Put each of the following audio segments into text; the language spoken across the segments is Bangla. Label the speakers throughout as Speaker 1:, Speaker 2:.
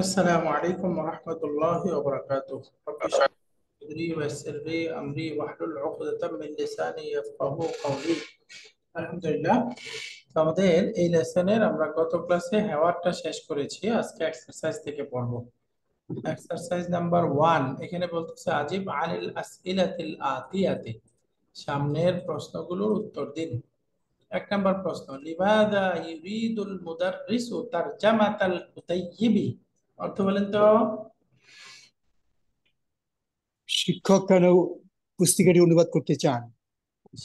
Speaker 1: السلام عليكم ورحمة الله وبركاته. رب اشرح لي صدري ويسر لي أمري واحلل عقدة من لساني يفقهوا قولي. আলহামদুলিল্লাহ। তো আমাদের এই লেসনের আমরা গত ক্লাসে হেওয়ারটা শেষ করেছি। আজকে এক্সারসাইজ থেকে পড়বো। এক্সারসাইজ নাম্বার 1 এখানে বলতেছে আজিব আনিল আসইলাতিল আতিয়াতি, সামনের প্রশ্নগুলোর উত্তর দিন। এক নম্বর প্রশ্ন, লিমাযা ইউরিদুল মুদাররিসু তারজামাতাল কুতাইয়িবি, অর্থ বলেন তো।
Speaker 2: শিক্ষক কেন পুস্তিকাটি অনুবাদ করতে চান?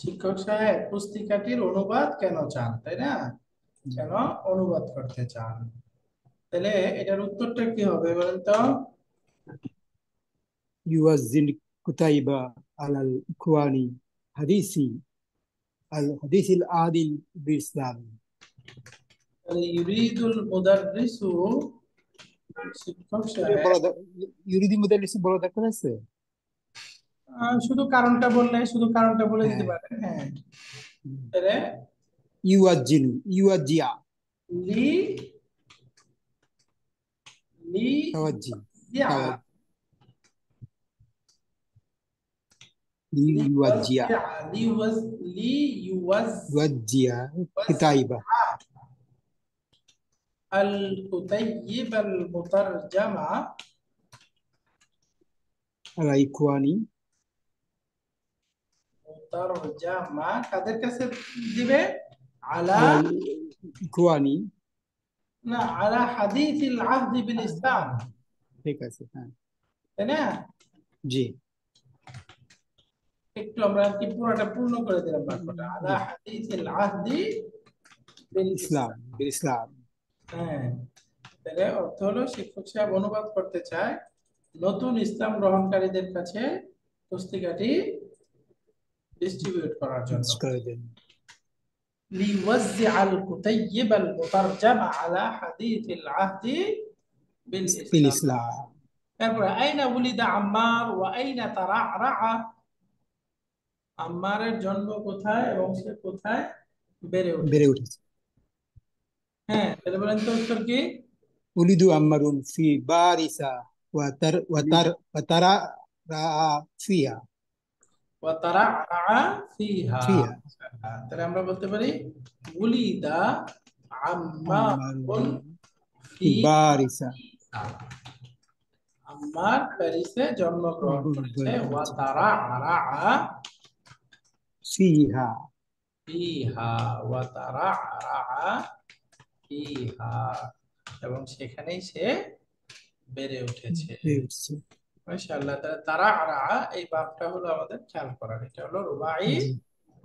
Speaker 1: শিক্ষক সাহেব পুস্তিকাটির অনুবাদ কেন চান, তাই না? কেন অনুবাদ করতে চান? তাহলে এটার উত্তরটা কি হবে বলেন তো?
Speaker 2: ইউয়াজিল কুতাইবা আলাল ইখওয়ানি হাদিসি আল হাদিসিল আদিল বিল ইসলাম।
Speaker 1: তাহলে ইউরিদুল মুদাররিসু, শিক্ষক সাহেব
Speaker 2: ইউরিদি মুদাল্লিস বড় দরকার আছে।
Speaker 1: শুধু কারণটা বললে, শুধু কারণটা বলে দিতে
Speaker 2: হ্যাঁ,
Speaker 1: পারেন। হ্যাঁ, তাহলে
Speaker 2: ইউয়াজিলু ইউয়াজিয়া
Speaker 1: লি লি
Speaker 2: তাওয়াজ্জি
Speaker 1: ইয়া
Speaker 2: তাওয়াজ
Speaker 1: লি
Speaker 2: ইউয়াজিয়া
Speaker 1: ওয়াজিয়া লি ওয়াজ লি ইউওয়াজ
Speaker 2: ইউয়াজিয়া কিতাইবা
Speaker 1: আল কুতাইয়িব আল মুতারজামা
Speaker 2: আলা ইখওয়ানি
Speaker 1: মুতারজামা কাদের কাছে দিবে? আলা,
Speaker 2: আলাল ইখওয়ানি।
Speaker 1: না, আলা হাদিসিল আহদি বিল ইসলাম,
Speaker 2: ঠিক আছে, হ্যাঁ,
Speaker 1: তাই না?
Speaker 2: জি
Speaker 1: একটু আমরা কি পুরোটা পূর্ণ করে দিলাম বাক্যটা, আলা
Speaker 2: জি
Speaker 1: হাদিসিল আহদি বিল
Speaker 2: ইসলাম
Speaker 1: ইসলাম।
Speaker 2: বিল ইসলাম।
Speaker 1: হ্যাঁ, তাহলে অর্থ হলো শিক্ষক সাহেব অনুবাদ করতে চায় নতুন ইসলাম গ্রহণকারীদের কাছে পুস্তিকাটি ডিস্ট্রিবিউট করার জন্য।
Speaker 2: করে দেন
Speaker 1: ليوزع الكتيب المترجم على حديث العهد
Speaker 2: বিল
Speaker 1: بالإسلام.
Speaker 2: ইসলাম।
Speaker 1: তারপরে আইনা উলিদা আম্মার ওয়া আইনা তারা'রা, আম্মারের জন্ম কোথায় এবং সে কোথায় বেড়ে
Speaker 2: বেড়ে
Speaker 1: উঠেছে?
Speaker 2: উঠেছে।
Speaker 1: হ্যাঁ, তাহলে বলেন তো উত্তর কি?
Speaker 2: উলিদু আম্মারুন ফি বারিসা ওয়া তারা রা ফিয়া
Speaker 1: ওয়া তারা'রা ফিহা।
Speaker 2: ফিয়া
Speaker 1: তাহলে আমরা বলতে পারি উলিদা আম্মারুন
Speaker 2: আম্মারুন ফি
Speaker 1: ফি,
Speaker 2: বারিসা
Speaker 1: আম্মার প্যারিসে জন্মগ্রহণ করেছে। ওয়া তারা'রা
Speaker 2: ফিহা
Speaker 1: ফিহা, ওয়া তারা'রা ফিহা, এবং সেখানেই সে বেড়ে উঠেছে।
Speaker 2: বেড়েছে।
Speaker 1: মাশাআল্লাহ। তাহলে তারা'রা এই বাক্যটা হলো আমাদের খেয়াল করার, এটা হলো রুবাই
Speaker 2: জি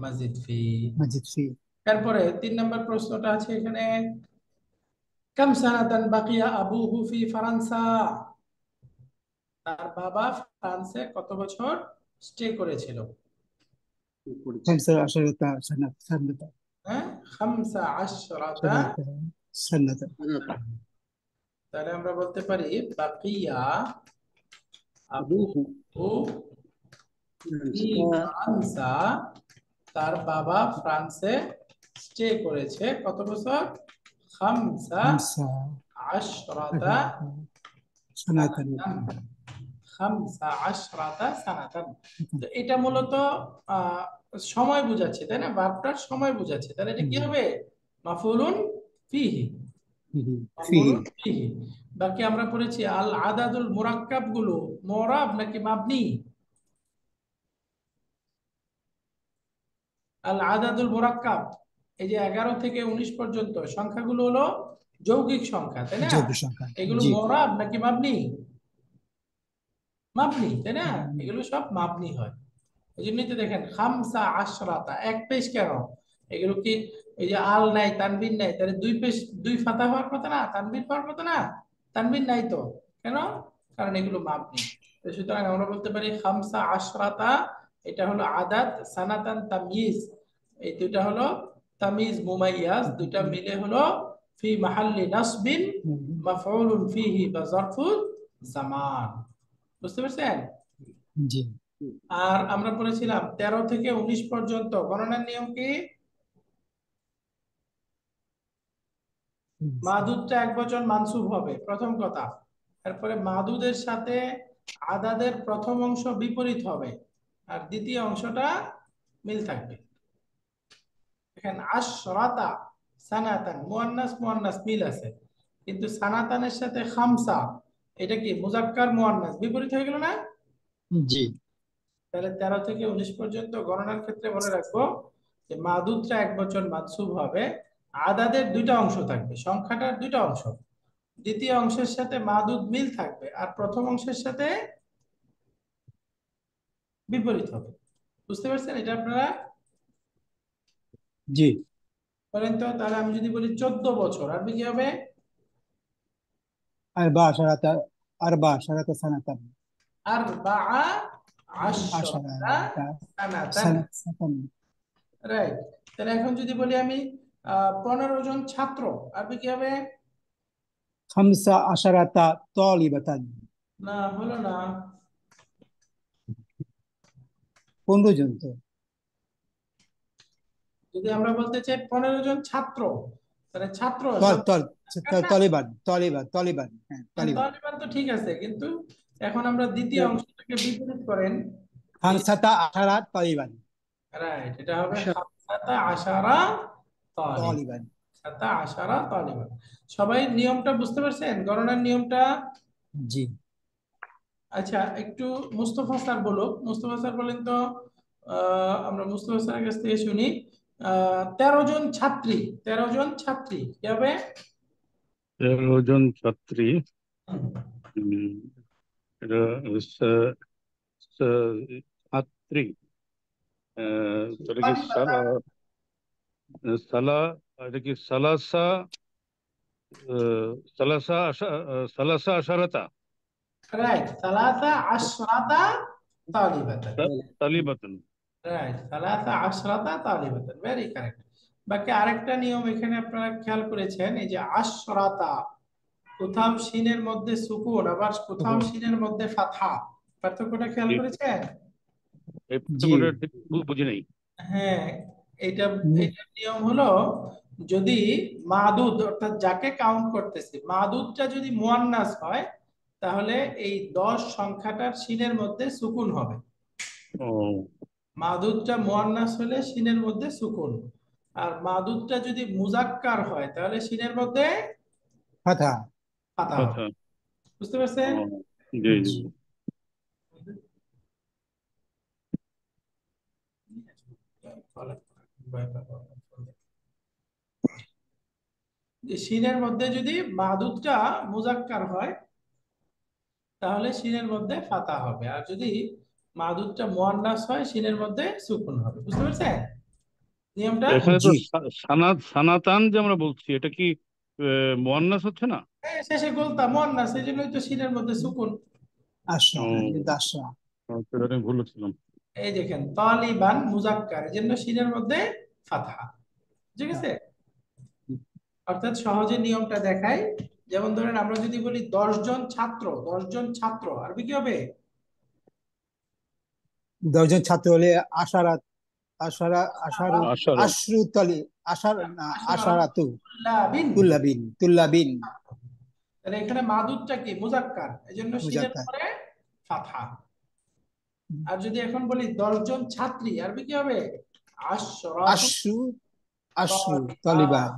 Speaker 1: মাজিদ ফি।
Speaker 2: মাজিদ ফি।
Speaker 1: তারপরে 3 নম্বর প্রশ্নটা আছে এখানে, কাম সানাতান বাকিয়া আবুহু ফি ফরানসা, তার বাবা ফ্রান্সে কত বছর স্টে করেছিল?
Speaker 2: খামসা আশারাতা সানাতা
Speaker 1: হ্যাঁ, 15
Speaker 2: সানাতা সানাতা।
Speaker 1: তাহলে আমরা বলতে পারি বাকিয়া আবুহু ফি ফরানসা, তার বাবা ফ্রান্সে স্টে করেছে কত বছর? খামসা
Speaker 2: খামসা
Speaker 1: আশরাতা
Speaker 2: আশারাতা সানাতান।
Speaker 1: সানাতান। খামসা আশরাতা সানাতান। তো এটা মূলত আহ, সময় বোঝাচ্ছে, তাই না? ভার্বটার সময় বোঝাচ্ছে। তাহলে এটা কি
Speaker 2: জি
Speaker 1: হবে? মাফউলুন ফিহি।
Speaker 2: ফি
Speaker 1: মাফউলুন ফিহি। বাকি আমরা পড়েছি আল আদাদুল মুরাক্কাব গুলো মুরাব নাকি মাবনি? আল আদাদুল মুরাক্কাব, এই যে 11 থেকে 19 পর্যন্ত সংখ্যাগুলো হলো যৌগিক সংখ্যা, তাই না?
Speaker 2: যৌগিক সংখ্যা।
Speaker 1: এগুলো
Speaker 2: জি
Speaker 1: মুরাব নাকি মাবনি? মাবনি, তাই না? এগুলো সব মাবনি হয়। এই জন্যই তো দেখেন খামসা আশরাতা, এক পেশ কেন? এগুলো কি এই যে আল নাই, তানবিন নাই, তাহলে দুই পেশ, দুই ফাতা হওয়ার কথা না, তানবিন হওয়ার কথা না? তানবিন নাই তো কেন? কারণ এগুলো মাবনি। তো সুতরাং আমরা বলতে পারি খামসা আশরাতা, এটা হলো আদাদ, সানাতান তাময়িজ, এই দুইটা হলো তামিজ মুমাইয়াজ, দুইটা মিলে হলো ফি মাহাল্লি নাসবিন মাফউলুন ফিহি বা যারফুল জামান। বুঝতে পারছেন?
Speaker 2: জি
Speaker 1: আর আমরা বলেছিলাম 13 থেকে 19 পর্যন্ত গণনার নিয়ম কি? মাদুদটা এক বচন মানসুব হবে, প্রথম কথা। এরপরে মাদুদের সাথে আদাদের প্রথম অংশ বিপরীত হবে আর দ্বিতীয় অংশটা মিল থাকবে। এখানে আশরাতা সানাতান, মুয়ান্নাস মুয়ান্নাস মিল আছে, কিন্তু সানাতানের সাথে খামসা, এটা কি মুজাক্কার মুয়ান্নাস বিপরীত হয়ে গেল না?
Speaker 2: জি।
Speaker 1: তাহলে 13 থেকে 19 পর্যন্ত গণনার ক্ষেত্রে মনে রাখবো যে মাদুদটা এক বচন মানসুব হবে, আদাদের দুইটা অংশ থাকবে, সংখ্যাটার দুইটা অংশ, দ্বিতীয় অংশের সাথে মাদুদ মিল থাকবে আর প্রথম অংশের সাথে বিপরীত হবে। বুঝতে পারছেন এটা আপনারা?
Speaker 2: জি।
Speaker 1: বলেন তো, তাহলে আমি যদি বলি 14 বছর, আরবি কি হবে?
Speaker 2: أربع عشرة. أربع عشرة سنة.
Speaker 1: আরবা আশরাতা
Speaker 2: عشرة
Speaker 1: সানাতান।
Speaker 2: سنة.
Speaker 1: রাইট। তাহলে এখন যদি বলি আমি 15 জন ছাত্র, আরবি কি হবে?
Speaker 2: خمسة عشرة طالبة.
Speaker 1: না, হলো না।
Speaker 2: 15 জন তো।
Speaker 1: যদি আমরা বলতে চাই 15 জন ছাত্র, তাহলে ছাত্র
Speaker 2: طال
Speaker 1: শব্দ
Speaker 2: طال
Speaker 1: না।
Speaker 2: طالبا. হ্যাঁ,
Speaker 1: হ্যাঁ,
Speaker 2: طالبا.
Speaker 1: তালিবান তো ঠিক আছে, কিন্তু এখন আমরা দ্বিতীয় অংশটাকে বিপরীত করেন। এই
Speaker 2: خمسة عشرة طالبا.
Speaker 1: রাইট, এটা হবে খামসাতা আশারা তালিব।
Speaker 2: طالبا.
Speaker 1: খামসাতা আশারা তালিবান। সবাই নিয়মটা বুঝতে পারছেন, গণনার নিয়মটা?
Speaker 2: জি।
Speaker 1: আচ্ছা, একটু মুস্তফা স্যার বলুক। মুস্তফা স্যার বলেন তো, আমরা মুস্তফা স্যারের কাছ থেকে শুনি। 13 জন ছাত্রী, 13 জন ছাত্রী কি হবে?
Speaker 3: 13 জন ছাত্রী।
Speaker 1: হুম,
Speaker 3: উম, এটা স- ছাত্রী। তাহলে কি
Speaker 1: তালিবাতান।
Speaker 3: সালা, এটা কি সালাসা, সালাসা আশারাতা
Speaker 1: রাইট, সালাসা আশরাতা তালিবাতান।
Speaker 3: তালিবাতান।
Speaker 1: রাইট, সালাসা আশরাতা তালিবাতান, ভেরি কারেক্ট। বাকি আরেকটা নিয়ম এখানে আপনারা খেয়াল করেছেন, এই যে আশরাতা, কোথাও সিনের মধ্যে সুকুন আবার কোথাও সিনের মধ্যে ফাতহা, পার্থক্যটা খেয়াল করেছেন?
Speaker 3: এই
Speaker 2: জি।
Speaker 3: পার্থক্যটা ঠিক বুঝি নাই।
Speaker 1: হ্যাঁ, এটা এটার নিয়ম হলো, যদি মাদুদ অর্থাৎ যাকে কাউন্ট করতেছি মাদুদটা যদি মুয়ান্নাস হয়, তাহলে এই 10 সংখ্যাটার সিনের মধ্যে সুকুন হবে।
Speaker 3: ও,
Speaker 1: মাদুদটা মুয়ান্নাস হলে সিনের মধ্যে সুকুন, আর মাদুদটা যদি মুজাক্কার হয় তাহলে সিনের মধ্যে
Speaker 2: ফাথা।
Speaker 1: ফাতা হবে।
Speaker 3: আচ্ছা।
Speaker 1: বুঝতে
Speaker 3: ও,
Speaker 1: পারছেন?
Speaker 3: জি জি।
Speaker 2: জি।
Speaker 1: যে সিনের মধ্যে যদি মাদুদটা মুজাক্কার হয় তাহলে সিনের মধ্যে ফাতা হবে, আর যদি মাদুদটা মুয়ান্নাস হয় সিনের মধ্যে সুকুন হবে। বুঝতে পারছেন নিয়মটা?
Speaker 3: এখানে তো
Speaker 2: জি।
Speaker 3: সানাতান যে আমরা বলছি, এটা কি মুয়ান্নাস হচ্ছে না?
Speaker 1: হ্যাঁ, শেষে গোলতা মুয়ান্নাস, এই জন্যই তো সিনের মধ্যে সুকুন।
Speaker 2: আশরা। হ্যাঁ, কিন্তু
Speaker 3: ও,
Speaker 2: আশরা।
Speaker 3: সেটা আমি ভুলেছিলাম।
Speaker 1: এই দেখেন তালিবান মুজাক্কার, এই জন্য সিনের মধ্যে ফাতহা। ঠিক
Speaker 2: হ্যাঁ।
Speaker 1: আছে? অর্থাৎ সহজে নিয়মটা দেখাই। যেমন ধরেন আমরা যদি বলি 10 জন ছাত্র, 10 জন ছাত্র, আরবি কি হবে?
Speaker 2: 10 জন ছাত্র হলে আশারা। আশারা। আশারু।
Speaker 3: আশারো।
Speaker 2: আশরু তলি। আশার না।
Speaker 1: আশরাতু
Speaker 2: আশারাতু।
Speaker 1: তুল্লাবিন।
Speaker 2: তুল্লাবিন তুল্লাবিন।
Speaker 1: তাহলে এখানে মাদুদটা কি মুজাক্কার, এই জন্য সিনের
Speaker 2: মুজাক্কার।
Speaker 1: পরে ফাতহা। আর যদি এখন বলি 10 জন ছাত্রী, আরবি কি হবে? আশরাতু
Speaker 2: আশরু। আশরু তলিবান।
Speaker 1: তালিবাত।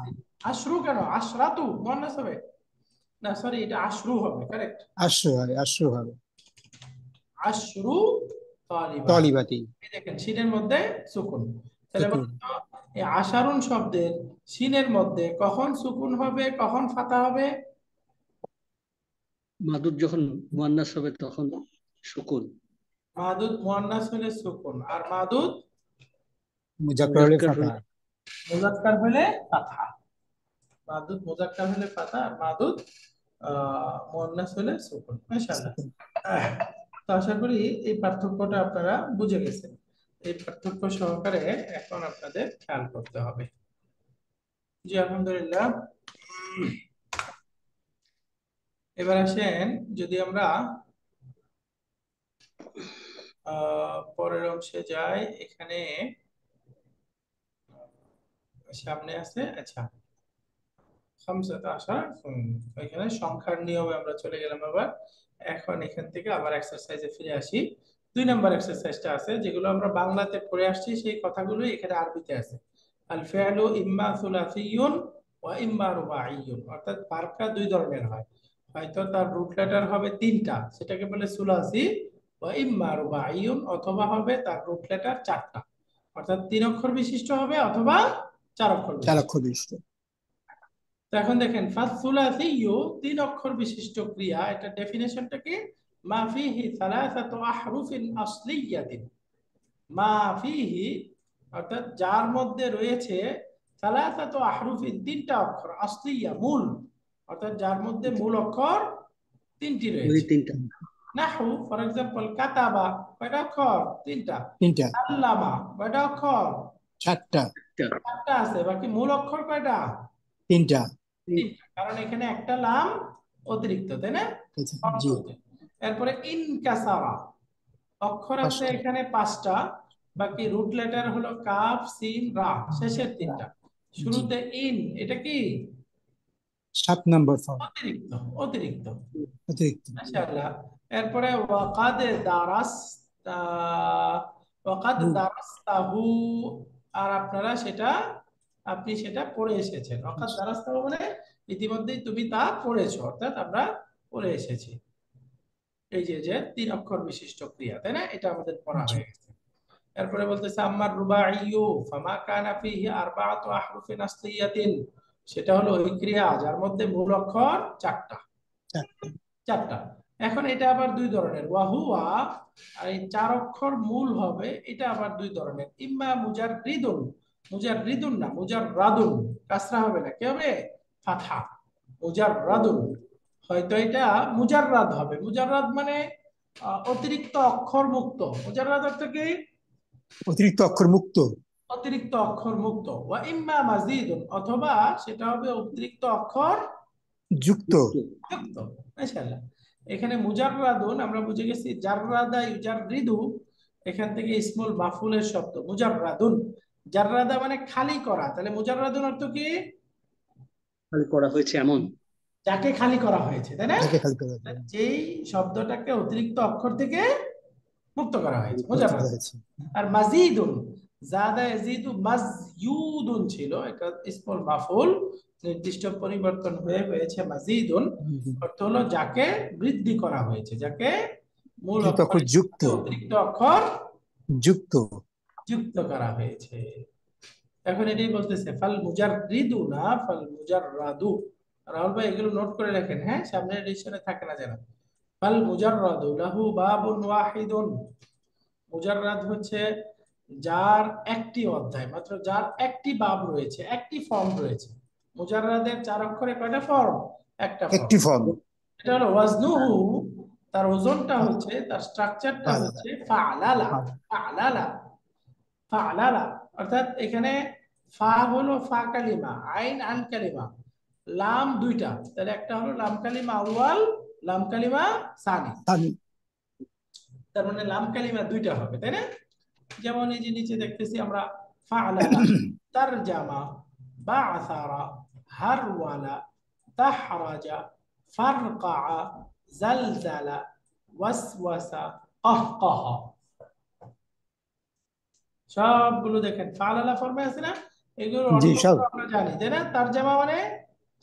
Speaker 1: আশরু কেন, আশরাতু মুয়ান্নাস হবে না, সরি, এটা আশরু হবে, কারেক্ট।
Speaker 2: আশরু হয়। আশরু হবে।
Speaker 1: আশরু তালিবাত।
Speaker 2: তলিবাতি।
Speaker 1: এই দেখেন সিনের মধ্যে সুকুন। তাহলে
Speaker 2: সুকুন।
Speaker 1: বলুন তো, এই আশারুন শব্দের সিনের মধ্যে কখন সুকুন হবে কখন ফাতা হবে?
Speaker 4: মাদুদ যখন মুয়ান্নাস হবে তখন সুকুন।
Speaker 1: মাদুদ মুয়ান্নাস হলে সুকুন, আর মাদুদ
Speaker 2: মুজাক্কার হলে
Speaker 4: মুজাক্কার
Speaker 2: ফাথা।
Speaker 4: হলে
Speaker 1: মুজাক্কার হলে ফাতহা। মাদুদ মুজাক্কার হলে ফাতহা, আর মাদুদ মুয়ান্নাস হলে সুকুন। মাশাআল্লাহ।
Speaker 2: সুকুন।
Speaker 1: তো আশা করি এই পার্থক্যটা আপনারা বুঝে গেছেন। এই পার্থক্য সহকারে এখন আপনাদের খেয়াল করতে হবে। জি, আলহামদুলিল্লাহ। এবার আসেন, যদি আমরা পরের অংশে যাই, এখানে সামনে আছে, আচ্ছা, খামসাতা আশার এখানে সংখ্যার নিয়মে আমরা চলে গেলাম আবার। এখন এখান থেকে আবার এক্সারসাইজে ফিরে আসি। 2 নম্বর এক্সারসাইজটা আছে, যেগুলো আমরা বাংলাতে পড়ে আসছি সেই কথাগুলোই এখানে আরবিতে আছে। আল ফিআলু ইম্মা সুলাসিয়ুন ওয়া ইম্মা রুবাইয়ুন, অর্থাৎ ভার্বটা 2 ধরনের হয়। হয়তো তার রুট লেটার হবে 3টা, সেটাকে বলে সুলাসি, ওয়া ইম্মা রুবাইয়ুন, অথবা হবে তার রুট লেটার 4টা, অর্থাৎ 3 অক্ষর বিশিষ্ট হবে অথবা 4 অক্ষর
Speaker 2: চার
Speaker 1: বিশিষ্ট।
Speaker 2: অক্ষর বিশিষ্ট।
Speaker 1: তো এখন দেখেন ফাসুলাসিয়ু 3 অক্ষর বিশিষ্ট ক্রিয়া, এটা ডেফিনেশনটা কি? মা ফিহি সালাসাতু আহরুফিন আসলিয়াতিন, মা ফিহি অর্থাৎ যার মধ্যে রয়েছে সালাসাতু আহরুফিন 3টা অক্ষর, আসলিয়া মূল, অর্থাৎ যার মধ্যে মূল অক্ষর 3টি
Speaker 4: ওই
Speaker 1: রয়েছে।
Speaker 4: তিনটা।
Speaker 1: নাহু ফর এক্সাম্পল কাতাবা কয়টা অক্ষর? 3টা।
Speaker 2: তিনটা।
Speaker 1: আল্লামা কয়টা অক্ষর?
Speaker 2: চারটা।
Speaker 1: 4টা আছে, বাকি মূল অক্ষর কয়টা?
Speaker 2: তিনটা।
Speaker 1: 3টা, কারণ এখানে একটা লাম অতিরিক্ত, তাই না?
Speaker 2: জি।
Speaker 1: এরপরে ইনকাসারা অক্ষর আছে
Speaker 2: 5টা।
Speaker 1: এখানে 5টা, বাকি রুট লেটার হলো কাফ সিন রা, শেষের 3টা। শুরুতে ইন, এটা কি
Speaker 2: 7 নম্বর ফর্ম।
Speaker 1: অতিরিক্ত? অতিরিক্ত,
Speaker 2: অতিরিক্ত।
Speaker 1: মাশাআল্লাহ। এরপরে ওয়াকাদ দারাসতা, ওয়াকাদ দারাসতাহু, আর আপনারা সেটা, আপনি সেটা পড়ে এসেছেন। ওয়াকাদ দারাসতাহু মানে ইতিমধ্যেই তুমি তা পড়েছো, অর্থাৎ আমরা পড়ে এসেছি। এই যে যে 3 অক্ষর বিশিষ্ট ক্রিয়া, তাই না? এটা আমাদের পড়া
Speaker 2: জি।
Speaker 1: হয়ে গেছে। এরপরে বলতেছে আম্মার রুবাইয়ু ফামা কানা ফিহি আরবাআতু আহরুফিন আসলিয়াতিন, সেটা হলো ওই ক্রিয়া যার মধ্যে মূল অক্ষর 4টা।
Speaker 2: চারটা।
Speaker 1: 4টা। এখন এটা আবার 2 ধরনের, ওয়াহুয়া, আর এই 4 অক্ষর মূল হবে, এটা আবার 2 ধরনের। ইম্মা মুজাররিদুন, মুজাররিদুন না মুজাররাদুন, কাসরা হবে না, কি হবে? ফাতহা। মুজাররাদুন, হয়তো এটা মুজাররাদ হবে। মুজাররাদ মানে অতিরিক্ত অক্ষর মুক্ত। মুজাররাদ অর্থ কি?
Speaker 2: অতিরিক্ত অক্ষর মুক্ত।
Speaker 1: অতিরিক্ত অক্ষর মুক্ত। ওয়া ইম্মা মাজিদুন, অথবা সেটা হবে অতিরিক্ত অক্ষর
Speaker 2: যুক্ত।
Speaker 1: যুক্ত। মাশাআল্লাহ। এখানে মুজাররাদুন আমরা বুঝে গেছি জাররাদা ইউজাররিদু, এখান থেকে ইসমুল মাফুলের শব্দ মুজাররাদুন। জাররাদা মানে খালি করা, তাহলে মুজাররাদুন অর্থ কি?
Speaker 4: খালি করা হয়েছে এমন।
Speaker 1: যাকে খালি করা হয়েছে, তাই না?
Speaker 2: তাকে খালি করা যায়।
Speaker 1: যেই শব্দটাকে অতিরিক্ত অক্ষর থেকে মুক্ত করা হয়েছে,
Speaker 2: মুক্ত
Speaker 1: মুজাররাদ।
Speaker 2: করা হয়েছে।
Speaker 1: আর মাজিদুন, জাদা ইয়াজিদু মাজইউদুন ছিল, এটা ইসমুল মাফউল, নির্দিষ্ট পরিবর্তন হয়ে হয়েছে মাজিদুন। অর্থ হলো যাকে বৃদ্ধি করা হয়েছে, যাকে মূল
Speaker 2: অতিরিক্ত অক্ষর
Speaker 1: অক্ষরের
Speaker 2: যুক্ত।
Speaker 1: সাথে অতিরিক্ত অক্ষর
Speaker 2: যুক্ত।
Speaker 1: যুক্ত করা হয়েছে। এখন এটাই বলতেছে ফাল মুজাররিদু না ফাল মুজাররাদু। রাহুল ভাই এগুলো নোট করে রাখেন, হ্যাঁ, সামনের এডিশনে থাকে না যেন। ফাল মুজাররাদু লাহু বাবুন ওয়াহিদুন, মুজাররাদ হচ্ছে যার একটি অধ্যায় মাত্র, যার একটি বাব রয়েছে, একটি ফর্ম রয়েছে। মুজাররাদের 4 অক্ষরে কয়টা ফর্ম? একটা ফর্ম।
Speaker 2: একটি ফর্ম।
Speaker 1: এটা হলো ওয়াজনুহু, তার ওজনটা হচ্ছে, তার স্ট্রাকচারটা হচ্ছে ফাআলালা। ফাআলালা, ফাআলালা, অর্থাৎ এখানে ফা হলো ফা কালিমা, আইন আন কালিমা, লাম 2টা, তাহলে একটা হলো লাম কালিমা আউয়াল, লাম কালিমা সানি, তার মানে লাম কালিমা 2টা হবে, তাই না? যেমন এই যে নিচে দেখতেছি আমরা ফাআলালা, তারজামা, বাআসারা, হারওয়ালা, তাহরাজা, ফারকা, জালজালা, ওয়াসওয়াসা, কাহকাহা, সবগুলো দেখেন ফাআলালা ফর্মে আছে না? এগুলো
Speaker 2: জি
Speaker 1: অর্থ
Speaker 2: সব।
Speaker 1: আমরা জানি, তাই না? তারজামা মানে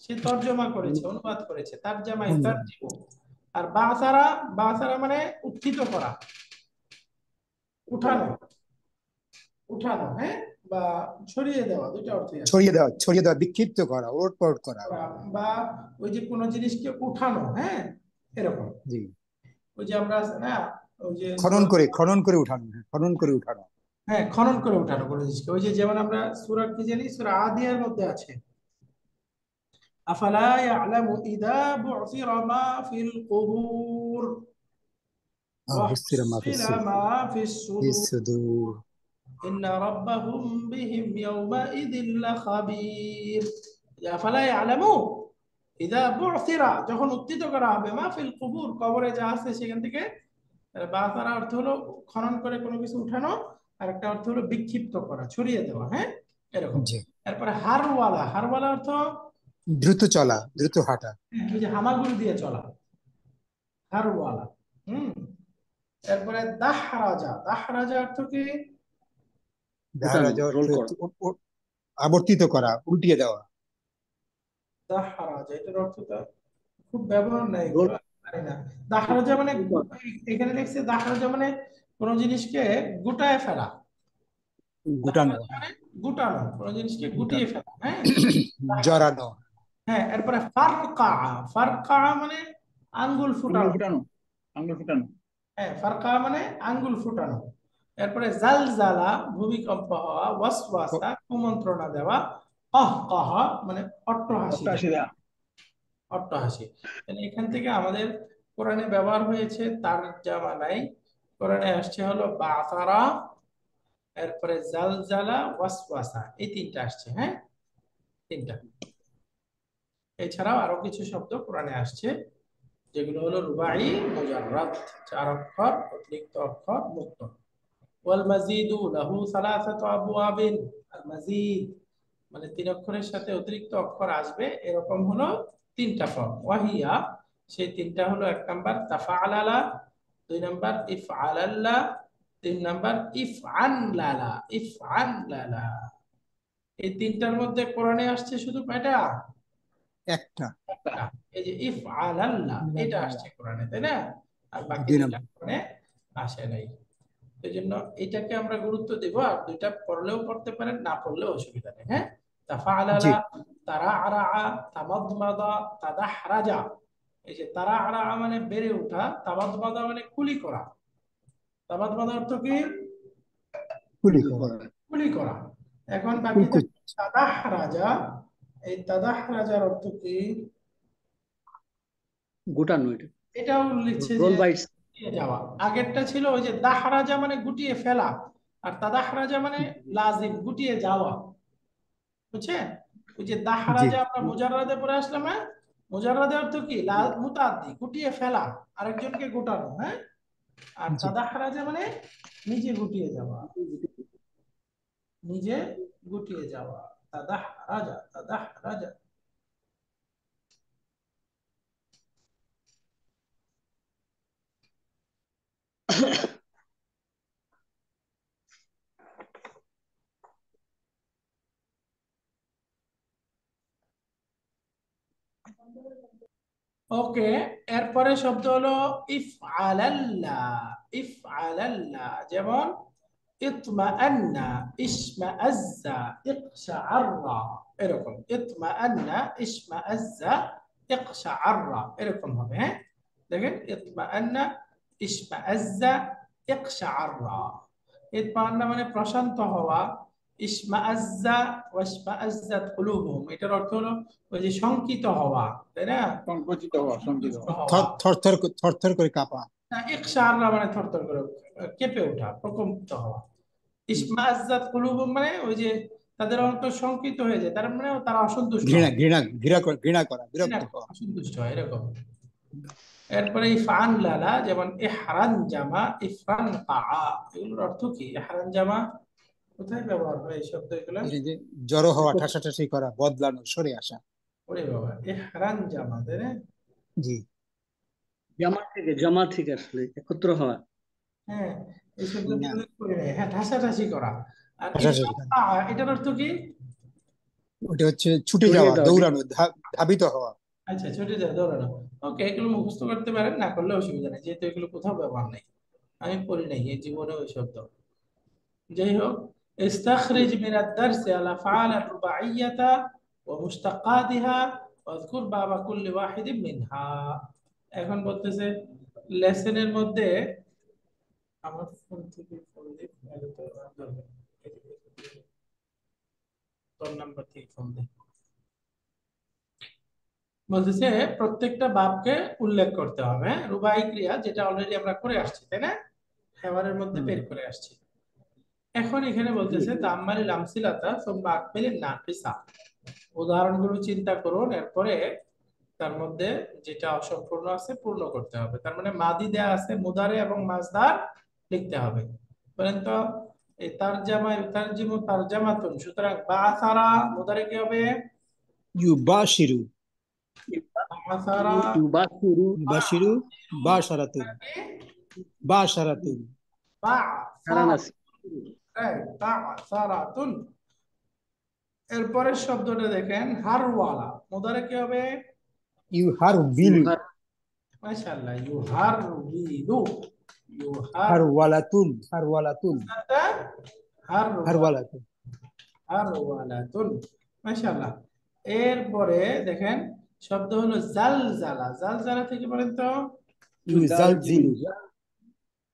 Speaker 1: সে তর্জমা করেছে, অনুবাদ করেছে, তারজামা ইউতারজিমু। আর বাআসারা, বাআসারা মানে উত্থিত করা, উঠানো, উঠানো, হ্যাঁ, বা ছড়িয়ে দেওয়া, 2টা অর্থই আছে।
Speaker 2: ছড়িয়ে দেওয়া, ছড়িয়ে দেওয়া, বিক্ষিপ্ত করা, ওলটপালট করা।
Speaker 1: বা ওই যে কোনো জিনিসকে উঠানো, হ্যাঁ, এরকম।
Speaker 2: জি।
Speaker 1: ওই যে আমরা আছে না, ওই যে
Speaker 2: খনন করে, খনন করে উঠানো। হ্যাঁ, খনন করে উঠানো।
Speaker 1: হ্যাঁ, খনন করে উঠানো কোনো জিনিসকে। ওই যে যেমন আমরা সূরা কি জানি, সূরা আদিয়ার মধ্যে আছে আফালা ইয়ালামু ইযা বু'সিরা মা ফিল কুবুর ওয়া
Speaker 2: হুসিরা মা ফিস
Speaker 1: হুসিলা মা ফিস সুদুর
Speaker 2: সুদূর।
Speaker 1: ইন্না রাব্বাহুম বিহিম ইয়াওমাইযিন লাখাবীর। আফালা ইয়ালামু ইযা বু'সিরা, যখন উত্থিত করা হবে, মা ফিল কুবুর, কবরে যা আছে সেখান থেকে। বাসারা অর্থ হলো খনন করে কোনো কিছু উঠানো, আর একটা অর্থ হলো বিক্ষিপ্ত করা, ছড়িয়ে দেওয়া, হ্যাঁ, এরকম।
Speaker 2: জি।
Speaker 1: এরপরে হারওয়ালা, হারওয়ালা অর্থ
Speaker 2: দ্রুত চলা, দ্রুত হাঁটা।
Speaker 1: ওই যে হামাগুড়ি দিয়ে চলা, হারওয়ালা। হুম। এরপরে দাহরাজা, দাহরাজা অর্থ কি?
Speaker 2: ধারা
Speaker 4: উঠানো,
Speaker 2: যাওয়া
Speaker 4: রোল
Speaker 2: অর্থ
Speaker 4: করা।
Speaker 2: হচ্ছে আবর্তিত করা, উল্টিয়ে দেওয়া।
Speaker 1: দাহরাজা এটার অর্থ তো খুব ব্যবহার নাই
Speaker 4: রোল
Speaker 1: এগুলো, জানি না। দাহরাজা মানে এখানে লিখছে দাহরাজা মানে কোনো জিনিসকে গুটায় ফেলা।
Speaker 2: গুটানো,
Speaker 1: দাহরাজা মানে গুটানো, কোনো জিনিসকে গুটিয়ে
Speaker 2: গুটানো,
Speaker 1: ফেলা। হ্যাঁ,
Speaker 2: জড়ানো।
Speaker 1: হ্যাঁ। এরপরে ফারকা, ফারকা মানে আঙ্গুল
Speaker 3: আঙুল
Speaker 1: ফুটানো।
Speaker 3: ফুটানো, আঙুল ফুটানো।
Speaker 1: হ্যাঁ, ফারকা মানে আঙ্গুল ফুটানো। এরপরে জালজালা ভূমিকম্প হওয়া, ওয়াসওয়াসা কুমন্ত্রণা দেওয়া, কাহকাহা মানে অট্টহাসি দেওয়া,
Speaker 3: অট্টাশি দেয়া।
Speaker 1: অট্টহাসি। তাহলে এখান থেকে আমাদের কোরআনে ব্যবহার হয়েছে তারজামা নাই, কোরআনে আসছে হলো বাসারা, এরপরে জালজালা, ওয়াসওয়াসা, এই তিনটা আসছে। হ্যাঁ, তিনটা। এছাড়াও আরো কিছু শব্দ কোরআনে আসছে যেগুলো হলো রুবাই মুজাররাদ, 4 অক্ষর, অতিরিক্ত অক্ষর মুক্ত। ওয়াল মাজিদু লাহু সালাসাতু আবওয়াবিন, আল মাজিদ মানে 3 অক্ষরের সাথে অতিরিক্ত অক্ষর আসবে, এরকম হলো 3টা ফর্ম। ওয়াহিয়া সেই 3টা হলো 1 নাম্বার তাফাআলালা, 2 নাম্বার ইফআলাল্লা, 3 নাম্বার ইফআনলালা, ইফআনলালা। এই 3টার মধ্যে কোরআনে আসছে শুধু কয়টা?
Speaker 2: একটা।
Speaker 1: একটা। এই যে ইফআলাল্লাহ এটা আসছে কোরআনে, তাই না? আর বাকি
Speaker 2: 2
Speaker 1: দুইটা
Speaker 2: নম্বর।
Speaker 1: কোরআনে আসে নাই। এই জন্য এটাকে আমরা গুরুত্ব দেব, আর দুইটা পড়লেও পড়তে পারেন, না পড়লেও অসুবিধা নেই। হ্যাঁ,
Speaker 2: জি।
Speaker 1: তাফাআলালা, তারাআরা, তামাদমাদা, তাদাহরাজা। এই যে তারাআরা মানে বেড়ে ওঠা, তামাদমাদা মানে কুলি করা। তামাদমাদা অর্থ কি?
Speaker 2: কুলি
Speaker 4: গুলি
Speaker 2: করা,
Speaker 4: করা,
Speaker 1: কুলি করা। এখন বাকি
Speaker 2: কুলকুচ।
Speaker 1: থাকে তাদাহরাজা। এই তাদাহরাজার অর্থ কি?
Speaker 4: গুটানো। এটা
Speaker 1: এটাও লিখছে যে
Speaker 4: রোল বাইটস।
Speaker 1: গুটিয়ে যাওয়া। আগেরটা ছিল ওই যে দাহরাজা মানে গুটিয়ে ফেলা, আর তাদাহরাজা মানে লাজিম গুটিয়ে যাওয়া। বুঝছেন? ওই যে
Speaker 2: জি।
Speaker 1: দাহরাজা আমরা মুজাররাদে পড়ে আসলাম। হ্যাঁ, মুজাররাদে অর্থ কি? মুতাদ্দি, গুটিয়ে ফেলা, আরেকজনকে গোটানো। হ্যাঁ, আর
Speaker 2: জি।
Speaker 1: তাদাহরাজা মানে নিজে গুটিয়ে যাওয়া, নিজে গুটিয়ে যাওয়া। তাদাহরাজা, তাদাহরাজা। ওকে, এরপরে শব্দ হলো ইফআলাল্লাহ, ইফআলাল্লাহ। যেমন ইতমাআন্না, ইশমাআজ্জা, ইকশাআররা, এরকম। ইতমাআন্না, ইশমাআজ্জা, ইকশাআররা, এরকম হবে। হ্যাঁ, দেখেন ইতমাআন্না, ইশমাআজ্জা, ইকশাআররা। ইতমাআন্না মানে প্রশান্ত হওয়া, ইশমাআজ্জা ওয়াশমাআজ্জাত কুলুবুহুম এটার অর্থ হলো ওই যে শঙ্কিত হওয়া, তাই না?
Speaker 3: সংকুচিত হওয়া, সংকিত
Speaker 1: সন্তুষ্ট
Speaker 3: হওয়া।
Speaker 1: হওয়া।
Speaker 2: থর করে কাঁপা।
Speaker 1: ইকশাআররা মানে থরথর করে কেঁপে ওঠা, প্রকম্পিত হওয়া। ইশমাআজ্জাত কুলুবুহুম মানে ওই যে তাদের অন্তর শঙ্কিত হয়ে যায়, তার মানে তারা অসন্তুষ্ট
Speaker 2: ঘৃণা,
Speaker 1: হয়,
Speaker 2: ঘৃণা, ঘৃণা করা,
Speaker 1: ঘৃণা
Speaker 2: বিরক্ত
Speaker 1: করে,
Speaker 2: হওয়া।
Speaker 1: অসন্তুষ্ট হয়, এরকম। এরপরে ইফআন লালা, যেমন ইহরান জামা, ইফরান কাআ, এগুলোর অর্থ কি? ইহরান জামা কোথায় ব্যবহার হয় এই শব্দ এগুলো?
Speaker 2: এই যে জড়ো হওয়া, ঠাসাঠাসি করা, বদলানো, সরে আসা।
Speaker 1: ওরে বাবা, ইহরান জামা, তাই না?
Speaker 2: জি।
Speaker 4: জামা থেকে আসলে একত্র হওয়া।
Speaker 1: হ্যাঁ, এই শব্দ
Speaker 2: না,
Speaker 1: উল্লেখ করে নেই। হ্যাঁ, ঠাসাঠাসি করা। আর
Speaker 2: ঠাসাঠাসি
Speaker 1: ইফরান
Speaker 2: করা।
Speaker 1: কাআ এটার অর্থ কি?
Speaker 2: ওটা হচ্ছে ছুটে
Speaker 4: ছড়িয়ে
Speaker 2: যাওয়া,
Speaker 4: দেওয়া,
Speaker 2: দৌড়ানো, ধাবিত হওয়া।
Speaker 1: আচ্ছা, ছুটে যায়, দৌড়ানো। ওকে, এগুলো মুখস্থ করতে পারেন, না করলে অসুবিধা নেই, যেহেতু এগুলো কোথাও ব্যবহার নেই, আমি পড়ি নাই এই জীবনে ওই শব্দ। যাই হোক, استخرج من الدرس الأفعال الرباعية ومشتقاتها واذكر باب كل واحد منها। এখন বলতেছে লেসনের মধ্যে, আমার ফোন থেকে ফোন দিই, নাহলে তো দরকার নেই। তোর নাম্বার থেকে ফোন দিই। বলতেছে প্রত্যেকটা বাবকে উল্লেখ করতে হবে। হ্যাঁ, রুবাই ক্রিয়া যেটা অলরেডি আমরা করে আসছি, তাই না? হেওয়ারের মধ্যে বের করে আসছি। এখন এখানে বলতেছে তাম্মালিল আমসিলাতা সুম্মা আকমিলিন নাকিসা, উদাহরণগুলো চিন্তা করুন, এরপরে তার মধ্যে যেটা অসম্পূর্ণ আছে পূর্ণ করতে হবে। তার মানে মাদি দেয়া আছে, মুদারে এবং মাজদার লিখতে হবে। বলেন তো, এই তারজামা ইউতারজিমু তারজামাতুন, সুতরাং বাসারা মুদারে কি হবে?
Speaker 2: ইউবাশিরু
Speaker 1: আসারা
Speaker 4: ইউবাশিরু
Speaker 2: ইউবাশিরু বাশারাতুন বাশারাতুন
Speaker 4: সারানাসি
Speaker 1: বাসারাতুন। এরপরের শব্দটা দেখেন হারওয়ালা, মুদারে কি হবে?
Speaker 2: ইউহারবিলু
Speaker 4: ইউহার
Speaker 1: মাশাআল্লাহ, ইউহারবিলু,
Speaker 2: হারওয়ালাতুন হারওয়ালাতুন হারওয়ালাতুন
Speaker 1: হারওয়ালাতুন। মাশাআল্লাহ। এরপরে দেখেন শব্দ হলো জালজালা। জালজালা থেকে বলেন তো?
Speaker 2: ইউজালজিলু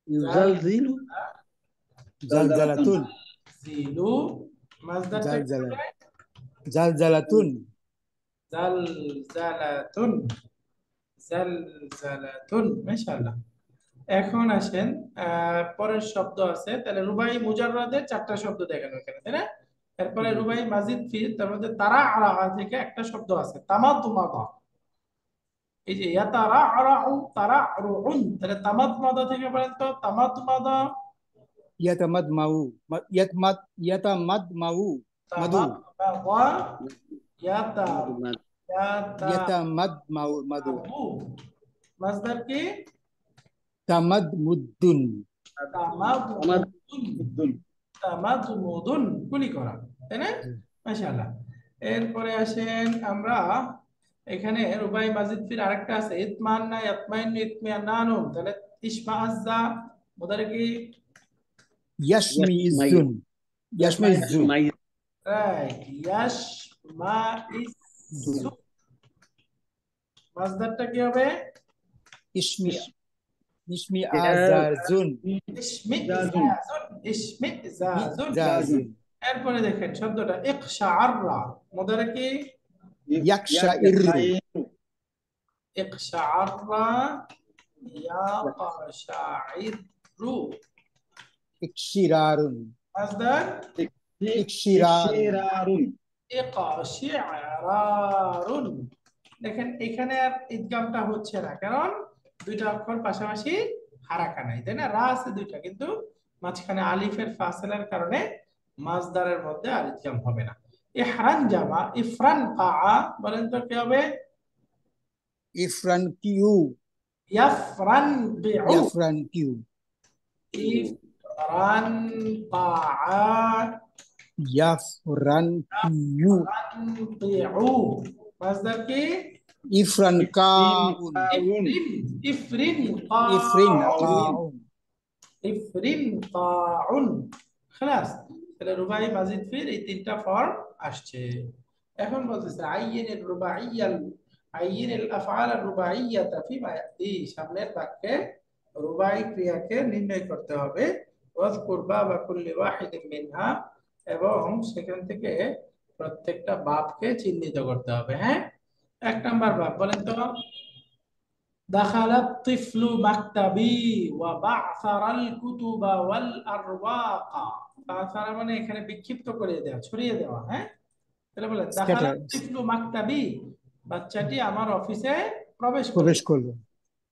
Speaker 4: ইউজালজিলু
Speaker 2: জালজালাতুন
Speaker 1: জিলু, মাজদারটা কি
Speaker 2: জালজালা
Speaker 1: হবে?
Speaker 2: জালজালাতুন
Speaker 1: জালজালাতুন, জালজালাতুন। মাশাআল্লাহ। এখন আসেন পরের শব্দ আছে, তাহলে রুবাই মুজাররাদের 4টা শব্দ দেখেন ওখানে, তাই না? এরপরে রুবাই মাজিদ ফিল, তার মধ্যে তারা আরা থেকে একটা শব্দ আছে তামাদমাদা। এই যে ইয়াতারা আরাউ তারা আরুন, তাহলে তামাদমাদা থেকে বলেন তো তামাদমাদা।
Speaker 2: ইয়াতামাদমাউ ইয়াতামাদমাউ মাদু
Speaker 1: তামাদমাদা ইয়াতা
Speaker 4: মাদু
Speaker 2: ইয়াতামাদমাউ মাদু
Speaker 1: ইয়াতামাদু। মাজদার কি?
Speaker 2: তামাদমুদ্দুন
Speaker 1: তামাদমুদুন, তামাদমুদুন, কুলি করা, তাই না? মাশাআল্লাহ। এরপরে আসেন আমরা এখানে রুবাই মাজিদ ফির আরেকটা আছে ইতমান্না ইয়াতমাইন্নু ইতমিয়ান্নানুন, তাহলে ইশমাআজ্জা, মুদারে কি?
Speaker 2: ইয়াশমিইজ্জুন ইয়াশমিইজ্জুন
Speaker 1: রাইট, ইয়াশমাইজ্জু। মাজদারটা কি হবে?
Speaker 2: ইসমি ইসমি আজাজুন
Speaker 1: ইশমিজাজুন, ইশমিজাজুন।
Speaker 2: জাজুন
Speaker 1: এরপরে দেখেন শব্দটা ইকশাআররা, মুদারে কি?
Speaker 2: ইয়াকশাইরু
Speaker 1: ইকশাআররা ইয়াকশাইরু।
Speaker 2: ইকশিরারুন
Speaker 1: মাজদার
Speaker 2: ইকশিরারুন
Speaker 1: ইকশিরারুন। দেখেন এখানে আর ইদগামটা হচ্ছে না, কারণ দুইটা অক্ষর পাশাপাশি হারাকা নাই, তাই না? রা আছে দুইটা, কিন্তু মাঝখানে আলিফের ফাসেলার কারণে মাজদারের মধ্যে আর ইদগাম হবে না। ইহরান জামা ইফরান কাআ, বলেন তো কি হবে?
Speaker 2: ইফরান কিউ
Speaker 1: ইয়াফরান বিউ,
Speaker 2: ইয়াফরান কিউ
Speaker 1: ইফরান কাআ
Speaker 2: ইয়াফরান কিউ
Speaker 1: বিউ। মাজদার কি?
Speaker 2: ইফরান কাউন
Speaker 1: ইফরিন
Speaker 2: ইফরিন
Speaker 1: কাউন,
Speaker 2: কাউন
Speaker 1: ইফরিন কাউন। খালাস। তাহলে রুবাই মাজিদ ফির এই 3টা ফর্ম আসছে। এখন বলতেছে আইয়িনির রুবাইয়াল, আইয়িনিল আফআল আর রুবাইয়াতা ফিমা ইয়াতি, সামনের বাক্যে রুবাই ক্রিয়াকে নির্ণয় করতে হবে। ওয়াজকুর বাবা কুল্লি ওয়াহিদিন মিনহা, এবং সেখান থেকে প্রত্যেকটা বাবকে চিহ্নিত করতে হবে। হ্যাঁ, 1 নাম্বার বাব বলেন তো? দাখালাত তিফলু মাকতাবি ওয়া বা'সারাল কুতুবা ওয়াল আরওয়াকা। বা'সারা মানে এখানে বিক্ষিপ্ত করে দেওয়া, ছড়িয়ে দেওয়া। হ্যাঁ, তাহলে বলেন দাখালাত তিফলু মাকতাবি, বাচ্চাটি আমার অফিসে প্রবেশ
Speaker 2: করলো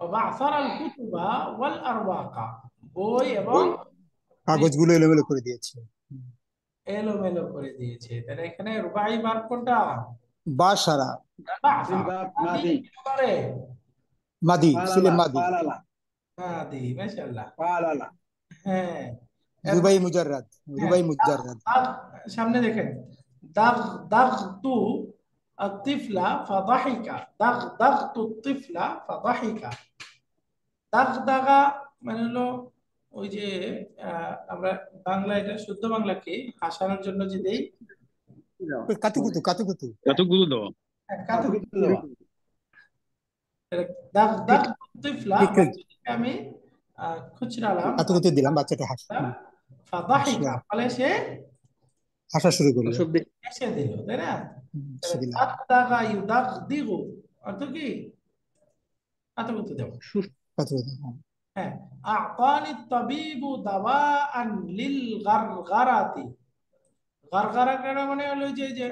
Speaker 1: ওয়া বা'সারাল কুতুবা ওয়াল আরওয়াকা, বই এবং
Speaker 2: কাগজগুলো এলোমেলো করে দিয়েছে
Speaker 1: এলোমেলো করে দিয়েছে। তাহলে এখানে রুবাই ভার্ব কোনটা?
Speaker 2: বাশারা
Speaker 1: মাদি করে
Speaker 2: মাদি সিলে মাদি
Speaker 1: মাদি। মাশাআল্লাহ। হ্যাঁ,
Speaker 2: রুবাই মুজাররাদ রুবাই মুজাররাদ
Speaker 1: সামনে দেখেন দাগদাগতু আত-তিফলা ফাদাহিকা, দাগদাগতু আত-তিফলা ফাদাহিকা। দাগদাগা মানে হলো ওই যে আমরা বাংলা, এটা শুদ্ধ বাংলা কি হাসানোর জন্য যে দেই
Speaker 2: কাতুকুতু কাতুকুতু
Speaker 3: কতগুলো দেওয়া?
Speaker 1: কাতুকুতু দেওয়া। দাগদাগতু আত-তিফলা, আমি খুচরালাম,
Speaker 2: কাতুকুতু দিলাম, বাচ্চাটা
Speaker 1: ফাদাহিকা ফলে সে
Speaker 2: হাসা শুরু করলো,
Speaker 1: হেসে দিল, তাই না?
Speaker 2: দিলাম
Speaker 1: দাগদাগা ইউদাগদিগু অর্থ কি? কাতুকুতু দেওয়া।
Speaker 2: কাতুকুতু
Speaker 1: হ্যাঁ, আ'তানি তাবিবু দাওয়াআন লিল গারগারাতি। গারগারা কারা মানে হলো যে যে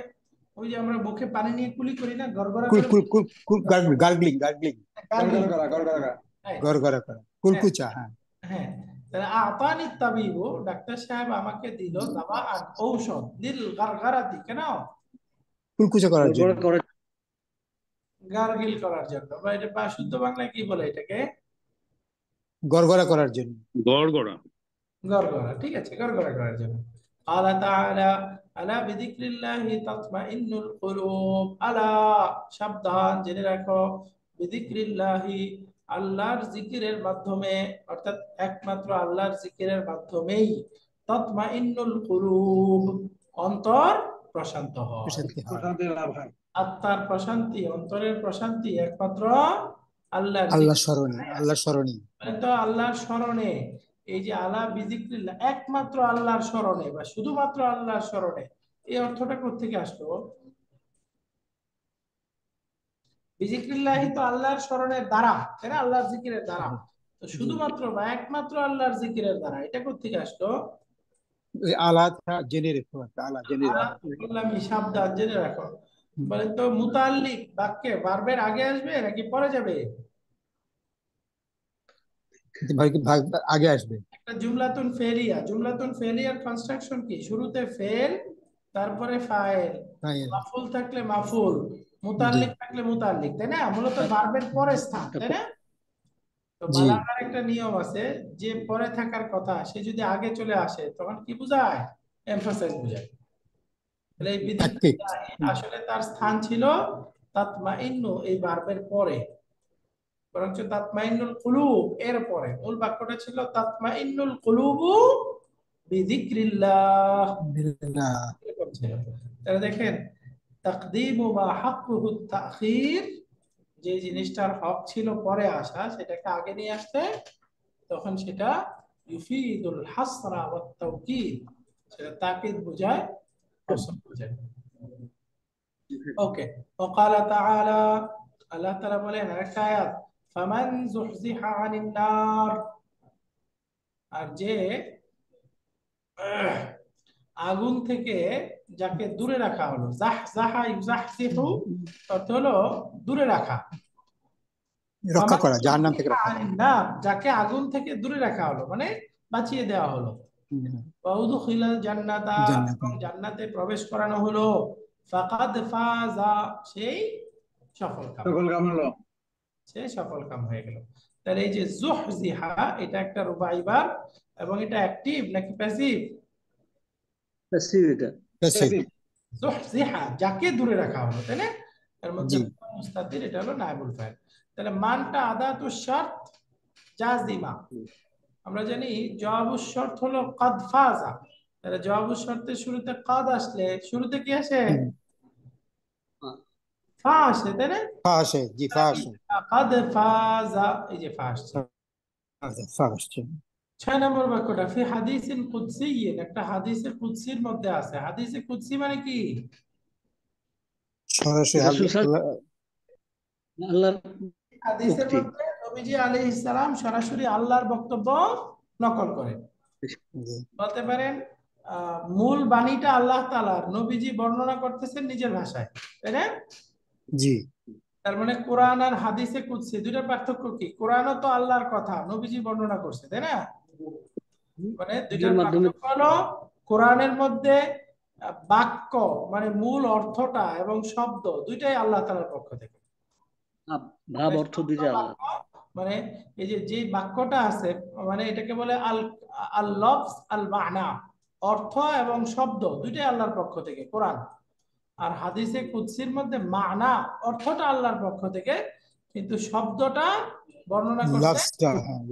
Speaker 1: ওই যে আমরা মুখে পানি নিয়ে কুলি করি না, গরগরা
Speaker 2: কুল
Speaker 1: করে,
Speaker 2: কুল কুল কুল গার্গলিং গার্গলিং
Speaker 1: হ্যাঁ,
Speaker 2: গড়গড়া করা কুলকুচা। হ্যাঁ
Speaker 1: হ্যাঁ, তাহলে আ'তানি তাবিবু, ডাক্তার সাহেব আমাকে দিল দাওয়াআন ঔষধ, লিল গারগারাতি, কেন?
Speaker 2: কুলকুচা করার জন্য।
Speaker 1: গার্গিল করার জন্য, বা এটা বা শুদ্ধ বাংলায় কি বলে এটাকে?
Speaker 2: গড়গড়া করার জন্য।
Speaker 3: গড়গড়া।
Speaker 1: গড়গড়া, ঠিক আছে, গড়গড়া করার জন্য। قال تعالى আলা বিযিকরিল্লাহি তাতমাইন্নুল কুলুব। আলা, সাবধান, জেনে রাখো, বিযিকরিল্লাহি, আল্লাহর জিকিরের মাধ্যমে, অর্থাৎ একমাত্র আল্লাহর জিকিরের মাধ্যমেই তাতমাইন্নুল কুলুব, অন্তর প্রশান্ত হয়।
Speaker 2: প্রশান্তি হয়।
Speaker 1: আত্মার প্রশান্তি, অন্তরের প্রশান্তি একমাত্র আল্লাহর
Speaker 2: আল্লাহ
Speaker 1: জিকির।
Speaker 2: স্মরণে, আল্লাহ স্মরণে।
Speaker 1: মানে তো আল্লাহর স্মরণে, এই যে আলা বিযিকরিল্লাহ, একমাত্র আল্লাহর স্মরণে বা শুধুমাত্র আল্লাহর স্মরণে, এই অর্থটা কোত্থেকে আসলো? বিযিকরিল্লাহি তো আল্লাহর স্মরণের দ্বারা, তাই না? আল্লাহর জিকিরের দ্বারা। তো শুধুমাত্র বা একমাত্র আল্লাহর জিকিরের দ্বারা, এটা কোত্থেকে আসলো?
Speaker 2: ওই আলা জেনে রেখো, আলা জেনে
Speaker 1: আলা,
Speaker 2: রেখো।
Speaker 1: বললাম সাবধান, জেনে রাখো। বলেন তো মুতাল্লিক বাক্যে ভার্বের আগে আসবে নাকি পরে যাবে?
Speaker 2: আগে আসবে।
Speaker 1: একটা জুমলাতুন ফেলিয়া, জুমলাতুন ফেলিয়ার কনস্ট্রাকশন কি? শুরুতে ফেল, তারপরে ফাইল,
Speaker 2: ফাইল।
Speaker 1: মাফুল থাকলে মাফুল,
Speaker 2: জি
Speaker 1: মুতাল্লিক থাকলে মুতাল্লিক, তাই না? মূলত ভার্বের পরে স্থান, তাই না? তো
Speaker 2: জি।
Speaker 1: বালাগার একটা নিয়ম আছে, যে পরে থাকার কথা সে যদি আগে চলে আসে তখন কি বোঝায়? এমফাসাইজ বোঝায়। তাহলে এই
Speaker 2: তাকতিক।
Speaker 1: আসলে তার স্থান ছিল তাতমাইন্নু, এই ভার্বের পরে, বরঞ্চ তাতমাইন্নুল কুলুব এর পরে। মূল বাক্যটা ছিল তাতমাইন্নুল কুলুবু বিযিকরিল্লাহ, এরকম ছিল। তাহলে দেখেন, তাকদীমু মা হাক্কুহু তাখির, যে জিনিসটার হক ছিল পরে আসা সেটাকে আগে নিয়ে আসতে, তখন সেটা ইউফিদুল হাসরা ওয়াত তাওকীদ, সেটা তাকিদ বোঝায়, হাসর বোঝায়। ওকে। ওয়াকালা তাআলা, আল্লাহ তাআলা বলেন আরেকটা আয়াত, ফামান যুহজিহা আনিন নার, আর যে আগুন থেকে যাকে দূরে রাখা হলো, জাহজাহা ইউজাহজিহু অর্থ হলো দূরে রাখা,
Speaker 2: রক্ষা
Speaker 1: ফামান
Speaker 2: করা, জাহান্নাম থেকে
Speaker 1: যুহজিহা
Speaker 2: রক্ষা করা।
Speaker 1: আনিন নার, যাকে আগুন থেকে দূরে রাখা হলো মানে বাঁচিয়ে দেওয়া হলো, ওয়া উদখিলাল জান্নাতা,
Speaker 2: জান্নাত।
Speaker 1: এবং জান্নাতে প্রবেশ করানো হলো, ফাকাদ ফাজা, সেই সফল কাম, সে সফল কাম হয়ে গেল। তাহলে এই যে যুহজিহা, এটা একটা রুবাই ভার্ব, এবং এটা অ্যাক্টিভ নাকি প্যাসিভ?
Speaker 4: প্যাসিভ এটা।
Speaker 2: প্যাসিভ।
Speaker 1: যুহজিহা, যাকে দূরে রাখা হলো, তাই না? এর মধ্যে
Speaker 2: জি
Speaker 1: মুস্তাতির, এটা হলো নায়েবুল ফাইল। তাহলে মানটা আদাতু শর্ত জাজিমা, আমরা জানি জওয়াবুশ শর্ত হলো কাদ ফাজা। তাহলে জওয়াবুশ শর্তের শুরুতে কাদ আসলে শুরুতে কি আসে? ফা আসে, তাই না?
Speaker 2: ফা আসে। জি ফা আসে।
Speaker 1: কাদ ফাজা, এই যে ফা আসছে।
Speaker 2: ফা আসছে।
Speaker 1: 6 নম্বর বাক্যটা, ফি হাদিসিন কুদসিয়্যিন, একটা হাদিসে কুদসির মধ্যে আছে। হাদিসে কুদসি মানে কি?
Speaker 2: সরাসরি
Speaker 4: রাসূল আল্লাহর
Speaker 1: হাদিসের
Speaker 4: উক্তি।
Speaker 1: মধ্যে নবীজি আলাইহিস সালাম সরাসরি আল্লাহর বক্তব্য নকল করেন।
Speaker 2: জি
Speaker 1: বলতে পারেন মূল বাণীটা আল্লাহ তাআলার, নবীজি বর্ণনা করতেছেন নিজের ভাষায়, তাই না?
Speaker 2: জি
Speaker 1: তার মানে কোরআন আর হাদিসে কুদসি দুইটার পার্থক্য কি? কোরআনও তো আল্লাহর কথা, নবীজি বর্ণনা করছে, তাই না? মানে দুইটার
Speaker 4: মাধ্যমে
Speaker 1: পার্থক্য হলো, কোরআনের মধ্যে বাক্য মানে মূল অর্থটা এবং শব্দ দুইটাই আল্লাহ তাআলার পক্ষ থেকে,
Speaker 4: ভাব অর্থ দুইটা আল্লাহ।
Speaker 1: মানে এই যে যে বাক্যটা আছে, মানে এটাকে বলে আল আল লফজ আল মানা, অর্থ এবং শব্দ দুইটাই আল্লাহর পক্ষ থেকে কোরআন। আর হাদিসে কুদসির মধ্যে মানা, অর্থটা আল্লাহর পক্ষ থেকে, কিন্তু শব্দটা বর্ণনা করছে
Speaker 2: লাফজটা, হ্যাঁ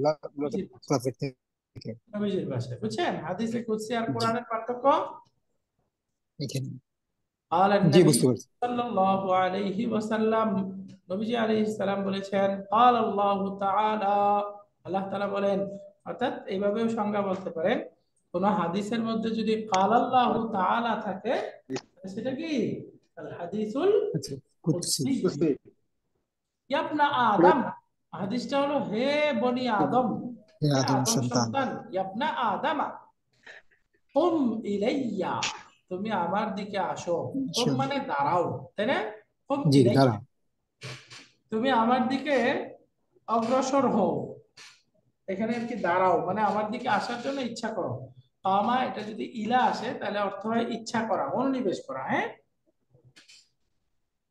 Speaker 2: লাফের থেকে।
Speaker 1: নবীজির ভাষায়। বুঝছেন হাদিসে কুদসি আর
Speaker 2: জি
Speaker 1: কোরআনের পার্থক্য?
Speaker 2: এখানে
Speaker 1: قال
Speaker 2: জি
Speaker 1: النبي
Speaker 2: বুঝতে পারছি।
Speaker 1: صلى الله عليه وسلم, নবীজি আলাইহিস সালাম বলেছেন, قال الله تعالى, আল্লাহ তাআলা বলেন। অর্থাৎ এইভাবেও সংজ্ঞা বলতে পারেন, কোন হাদিসের মধ্যে যদি قال الله تعالى থাকে, সেটা কি? আল হাদিসুল
Speaker 2: আচ্ছা কুদসি।
Speaker 1: কুদসি। ইয়াবনা আদম, হাদিসটা হলো হে বনি আদম,
Speaker 2: হে
Speaker 1: হে
Speaker 2: আদম
Speaker 1: আদম
Speaker 2: সন্তান।
Speaker 1: সন্তান, ইয়াবনা আদামা কুম ইলাইয়া, তুমি আমার দিকে আসো। কুম মানে দাঁড়াও, তাই না? কুম
Speaker 2: জি
Speaker 1: ইলাইয়া,
Speaker 2: দাঁড়া।
Speaker 1: তুমি আমার দিকে অগ্রসর হও। এখানে আর কি দাঁড়াও মানে আমার দিকে আসার জন্য ইচ্ছা করো। কামা, এটা যদি ইলা আসে তাহলে অর্থ হয় ইচ্ছা করা, মনোনিবেশ করা। হ্যাঁ,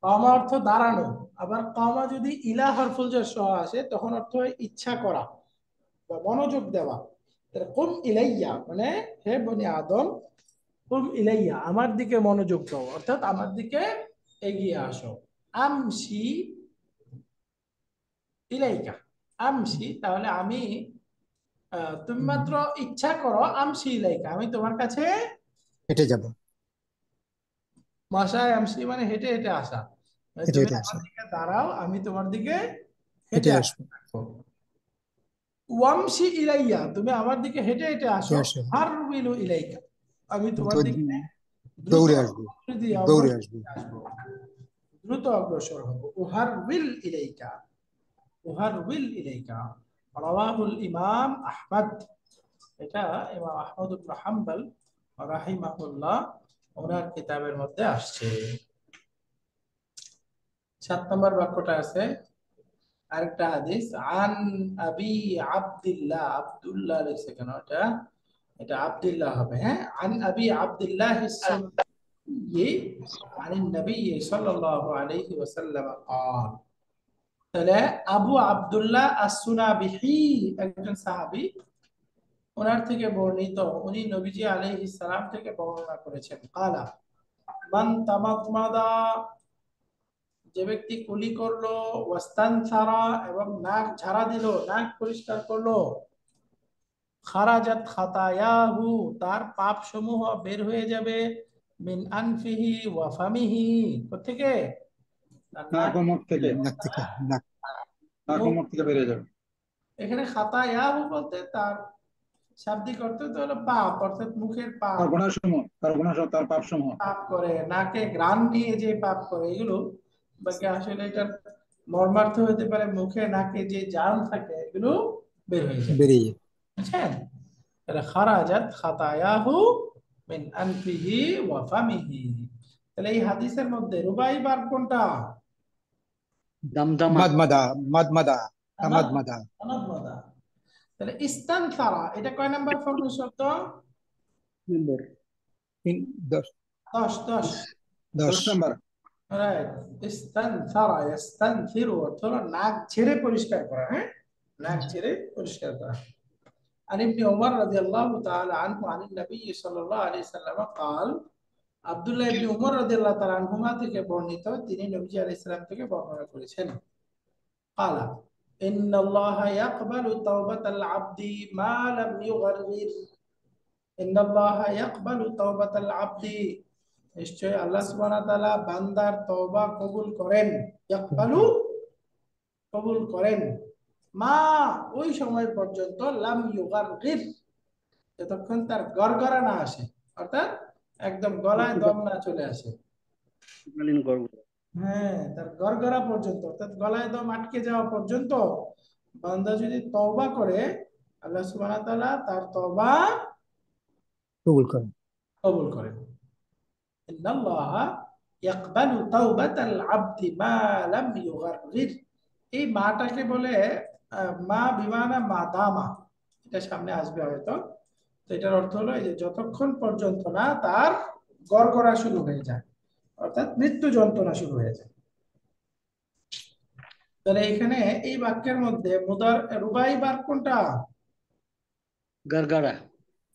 Speaker 1: কামা অর্থ দাঁড়ানো, আবার কামা যদি ইলা হরফুল জার সহ আসে তখন অর্থ হয় ইচ্ছা করা বা মনোযোগ দেওয়া। তাহলে কুম ইলাইয়া মানে হে বনি আদম, কুম ইলাইয়া আমার দিকে মনোযোগ দাও, অর্থাৎ আমার দিকে এগিয়ে আসো। আমশি ইলাইকা, আমশি তাহলে আমি, তুমি মাত্র ইচ্ছা করো, আমশি ইলাইকা আমি তোমার কাছে
Speaker 2: হেঁটে যাব,
Speaker 1: মাসায় আমশি মানে হেঁটে হেঁটে আসা, মানে
Speaker 2: হেঁটে
Speaker 1: তুমি
Speaker 2: হেঁটে
Speaker 1: আমার
Speaker 2: আসা,
Speaker 1: দিকে দাঁড়াও আমি তোমার দিকে
Speaker 2: হেঁটে
Speaker 1: হেঁটে
Speaker 2: আসবো,
Speaker 1: আসবো। ওয়ামশি ইলাইয়া তুমি আমার দিকে হেঁটে হেঁটে
Speaker 2: হেঁটে
Speaker 1: আসো।
Speaker 2: আসো,
Speaker 1: হারবিলু ইলাইকা আমি তোমার দিকে দ্রুত
Speaker 2: দৌড়ে আসবো,
Speaker 1: দিয়ে
Speaker 2: দৌড়ে
Speaker 1: অগ্রসর
Speaker 2: আসবো।
Speaker 1: আসবো, দ্রুত অগ্রসর হবো। উহারবিল ইলাইকা, উহারবিল ইলাইকা। রাওয়াহুল ইমাম আহমদ, এটা ইমাম আহমদ ইবনে হাম্বল রাহিমাহুল্লাহ ওনার কিতাবের মধ্যে আসছে। 7 নম্বর বাক্যটা আছে আরেকটা হাদিস, আন আবি আব্দুল্লাহ, আব্দুল্লাহ লিখছে কেন, এটা এটা আব্দুল্লাহ হবে, হ্যাঁ। আন আবি আব্দুল্লাহ السلمي عن النبي صلى الله عليه وسلم قال, তাহলে আবু আব্দুল্লাহ আস-সুনাবিহি একজন সাহাবী, ওনার থেকে বর্ণিত, উনি নবীজি আলাইহিস সালাম থেকে বর্ণনা করেছেন। কালা মান তামাতমাদা যে ব্যক্তি কুলি করলো, ওয়াস্তানসারা এবং নাক ঝাড়া দিল, নাক পরিষ্কার করলো, খারাজাত খাতায়াহু তার পাপ সমূহ বের হয়ে যাবে, মিন আনফিহি ওয়া ফামিহি কোত্থেকে, তার নাক,
Speaker 5: নাক ও মুখ থেকে,
Speaker 2: নাক থেকে, নাক,
Speaker 5: নাক ও
Speaker 1: মুখ।
Speaker 5: মুখ থেকে বেরিয়ে যাবে।
Speaker 1: এখানে খাতায়াহু বলতে তার শাব্দিক অর্থ তো হলো পাপ, অর্থাৎ মুখের পাপ,
Speaker 5: তার গুনাহসমূহ, তার গুনাহ, তার পাপসমূহ।
Speaker 1: পাপ করে নাকে ঘ্রাণ নিয়ে যে পাপ করে এগুলো, বাকি আসলে এটার মর্মার্থ হতে পারে মুখে নাকে যে জার্ম থাকে এগুলো বের হয়ে যাবে,
Speaker 2: বেরিয়ে যাবে।
Speaker 1: বুঝছেন। তাহলে খারাজাত খাতায়াহু মিন আনফিহি ওয়া ফামিহি। তাহলে এই হাদিসের মধ্যে রুবাই বার কোনটা?
Speaker 4: দামদামা।
Speaker 2: মাদমাদা, মাদমাদা,
Speaker 1: আমাদ
Speaker 2: মাদমাদা,
Speaker 1: আমাদমাদা। তাহলে ইস্তানসারা এটা কয় নাম্বার ফর্মের শব্দ?
Speaker 4: নম্বর
Speaker 2: 10,
Speaker 1: 10 10
Speaker 5: 10
Speaker 2: 10,
Speaker 5: নাম্বার।
Speaker 1: রাইট। ইস্তানসারা ইস্তানসিরু অর্থ হলো নাক ছেড়ে পরিষ্কার করা, হ্যাঁ, নাক ছেড়ে পরিষ্কার করা। عن ابن عمر رضي الله تعالى عنه عن النبي صلى الله عليه وسلم قال, আব্দুল্লাহ ইবনে উমর রাদিয়াল্লাহু তাআলা আনহুমা থেকে বর্ণিত, তিনি নবীজি আলাইহিস সালাম থেকে বর্ণনা করেছেন। قال إن الله يقبل توبة العبد ما لم يغرر, إن الله يقبل توبة العبد নিশ্চয় আল্লাহ সুবহানাহু ওয়া তাআলা বান্দার তওবা কবুল করেন, ইয়াকবালু কবুল করেন, মা ওই সময় পর্যন্ত লাম ইউগারগির যতক্ষণ তার গড়গড়া না আসে, অর্থাৎ একদম গলায় দম না চলে আসে।
Speaker 4: কালীন গর্ব।
Speaker 1: হ্যাঁ, তার গড়গড়া পর্যন্ত, অর্থাৎ গলায় দম আটকে যাওয়া পর্যন্ত বান্দা যদি তওবা করে, আল্লাহ সুবহানাহু ওয়া তাআলা তার তওবা
Speaker 2: কবুল করেন।
Speaker 1: কবুল করেন। ইন্নাল্লাহা ইয়াকবালু তাওবাতাল আবদি মা লাম ইউগারগির, এই মাটাকে বলে মা বিমানা মাদামা, এটা সামনে আসবে হয়তো। তো এটার অর্থ হলো এই যে যতক্ষণ পর্যন্ত না তার গড়গড়া শুরু হয়ে যায়, অর্থাৎ মৃত্যু যন্ত্রণা শুরু হয়ে যায়। তাহলে এখানে এই বাক্যের মধ্যে মুদার রুবাই বার কোনটা?
Speaker 4: গারগারা।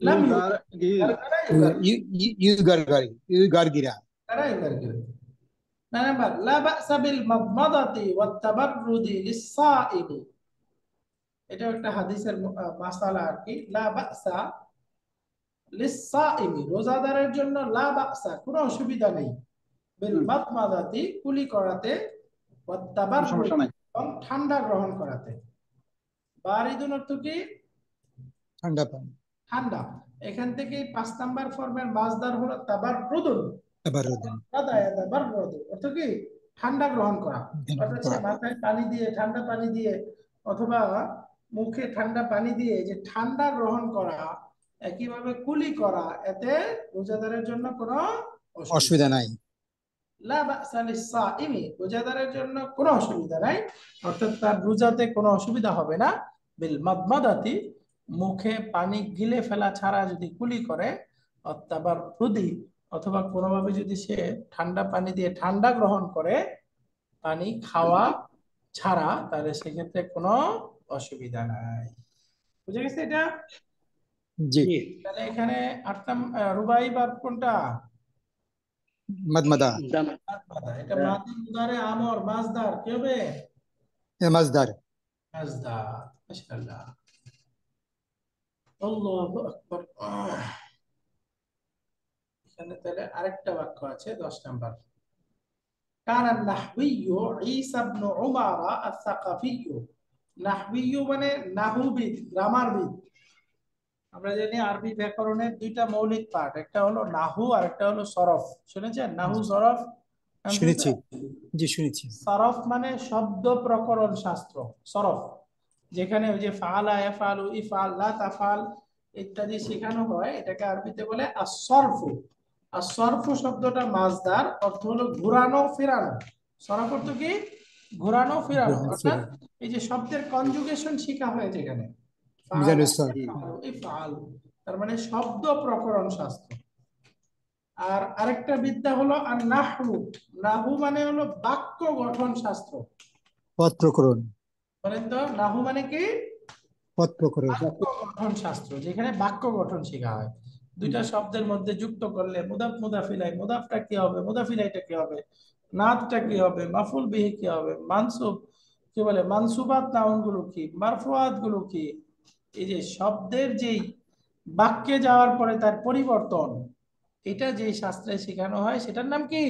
Speaker 1: লাম
Speaker 5: ইউগার গির।
Speaker 2: ইউগারগিরা,
Speaker 1: ইউগারগির। নাম্বার লা বা'সা বিল মাদমাদাতি ওয়াত তাবাররুদি লিস-সাইমি, এটা একটা হাদিসের মাসালা আর কি। লা বা'সা লিস-সাইমি রোজাদারের জন্য, লা বা'সা কোনো অসুবিধা নেই, বিল মাদমাদাতি কুলি করাতে, ওয়াত
Speaker 5: কোনো
Speaker 1: তাবাররুদ
Speaker 5: সমস্যা নাই।
Speaker 1: এবং ঠান্ডা গ্রহণ করাতে। বারিদুন অর্থ কি?
Speaker 2: ঠান্ডা পানি,
Speaker 1: ঠান্ডা। এখান থেকে 5 নাম্বার ফর্মের মাসদার হলো তাবাররুদুন,
Speaker 2: আবার
Speaker 1: অর্থ কি? ঠান্ডা গ্রহণ করা, অর্থাৎ সে মাথায় পানি দিয়ে, ঠান্ডা পানি দিয়ে অথবা মুখে ঠান্ডা পানি দিয়ে যে ঠান্ডা গ্রহণ করা, একইভাবে কুলি করা, এতে রোজাদারের জন্য কোনো
Speaker 2: অসুবিধা নাই।
Speaker 1: লা বা'সা লিস-সাইমি রোজাদারের জন্য কোনো অসুবিধা নাই, অর্থাৎ তার রোজাতে কোনো অসুবিধা হবে না। বিল মাদমাদাতি মুখে পানি গিলে ফেলা ছাড়া যদি কুলি করে, অথবা রুদি অথবা কোনোভাবে যদি সে ঠান্ডা পানি দিয়ে ঠান্ডা গ্রহণ করে, পানি খাওয়া ছাড়া, তাহলে সেক্ষেত্রে কোনো অসুবিধা নাই। বুঝে গেছে এটা?
Speaker 2: জি।
Speaker 4: জি।
Speaker 1: তাহলে এখানে 8 রুবাই ভার্ব কোনটা?
Speaker 2: মাদমাদা।
Speaker 4: দাম।
Speaker 1: মাদমাদা। এটা মাদি মুদারে আমর মাজদার কি হবে?
Speaker 2: মাজদার।
Speaker 1: মাজদার। মাশাআল্লাহ, আল্লাহু আকবার। এখানে তাহলে আরেকটা বাক্য আছে 10 নাম্বার। কানা নাহবিয়্যু ঈসা ইবনে উমার আস-সাকাফিয়্যু। নাহবিয়্যু মানে নাহুবিদ, গ্রামারবিদ। আমরা জানি আরবি ব্যাকরণের দুইটা মৌলিক পার্ট, একটা হলো নাহু আর একটা হলো সরফ। শুনেছেন নাহু সরফ? নাম
Speaker 2: শুনেছি।
Speaker 1: শুনেছেন?
Speaker 2: জি শুনেছি।
Speaker 1: সরফ মানে শব্দ প্রকরণ শাস্ত্র। সরফ যেখানে ওই যে ফাআলা ইয়াফআলু ইফআল লা তাফআল ইত্যাদি শেখানো হয়, এটাকে আরবিতে বলে আস-সরফু। আস-সরফু শব্দটা মাজদার, অর্থ হলো ঘোরানো ফেরানো। সরফ অর্থ কি? ঘোরানো ফেরানো। অর্থাৎ এই যে শব্দের কনজুগেশন শেখা হয় যেখানে, ফাআলা
Speaker 2: মিজানুস সাল।
Speaker 1: ইয়াফআলু ইফআল, তার মানে শব্দ প্রকরণ শাস্ত্র। আর আরেকটা বিদ্যা হলো আর নাহু। নাহু মানে হলো বাক্য গঠন শাস্ত্র।
Speaker 2: পদ প্রকরণ।
Speaker 1: বলেন তো নাহু মানে কি?
Speaker 2: পদ প্রকরণ।
Speaker 1: বাক্য গঠন শাস্ত্র, যেখানে বাক্য গঠন শেখা হয়। দুইটা শব্দের মধ্যে যুক্ত করলে মুদাফ মুদাফিলাই, মুদাফটা কি হবে, মুদাফিলাইটা কি হবে, নাতটা কি হবে, মাফুল বিহি কি হবে, মানসুব কি বলে, মানসুবাত নাউন গুলো কি, মারফুয়াত গুলো কি, এই যে শব্দের যেই বাক্যে যাওয়ার পরে তার পরিবর্তন, এটা যেই শাস্ত্রে শেখানো হয় সেটার নাম কি?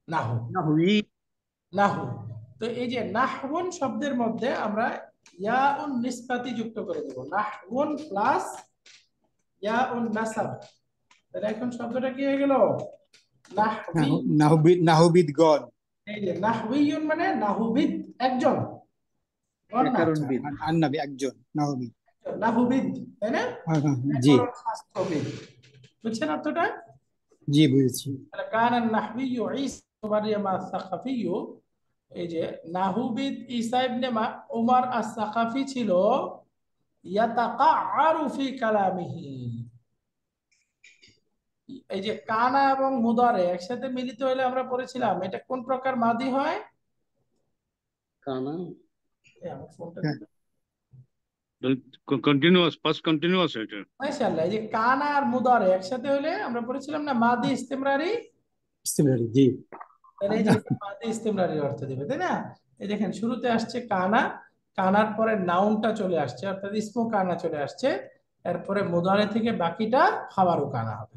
Speaker 1: নাহু।
Speaker 4: নাহবি।
Speaker 1: নাহু। তো এই যে নাহউন শব্দের মধ্যে আমরা ইয়াউন নিসবাতি যুক্ত করে দেব, নাহউন প্লাস ইয়াউন নাসাব। তাহলে এখন শব্দটা কি হয়ে গেল? নাহবি।
Speaker 2: নাহবিদগণ।
Speaker 1: এই যে নাহবিয়ুন মানে নাহুবিদ, একজন, গণ না,
Speaker 4: ব্যাকরণবিদ।
Speaker 2: আন্নাবি একজন নাহবিদ।
Speaker 1: নাহুবিদ, তাই না?
Speaker 2: জি
Speaker 1: ব্যাকরণ শাস্ত্রবিদ। বুঝছেন অর্থটা?
Speaker 2: জি বুঝেছি।
Speaker 1: তাহলে কানা নাহবিয়্যু ঈসা ইবনে মারইয়াম আস-সাকাফিয়্যু, এই যে নাহুবিদ ঈসা ইবনে উমর আস-সাকাফি ছিল ইয়াতাকাআরু ফি কালামিহি। এই যে কানা এবং মুদারে একসাথে মিলিত হলে আমরা পড়েছিলাম এটা কোন প্রকার মাদি হয়?
Speaker 4: কানা।
Speaker 1: এই আমার ফোনটা
Speaker 2: হ্যাঁ।
Speaker 3: কন্টিনিউয়াস, পাস্ট কন্টিনিউয়াস এটা।
Speaker 1: মাশাআল্লাহ, এই যে কানা আর মুদারে একসাথে হলে আমরা পড়েছিলাম না মাদি ইস্তিমরারি।
Speaker 2: ইস্তিমরারি। জি।
Speaker 1: তাহলে এই যে মাদি ইস্তিমরারির অর্থ দিবে, তাই না? এই দেখেন শুরুতে আসছে কানা, কানার পরে নাউনটা চলে আসছে অর্থাৎ ইসমু কানা চলে আসছে, এরপরে মুদারে থেকে বাকিটা খাবারু কানা হবে।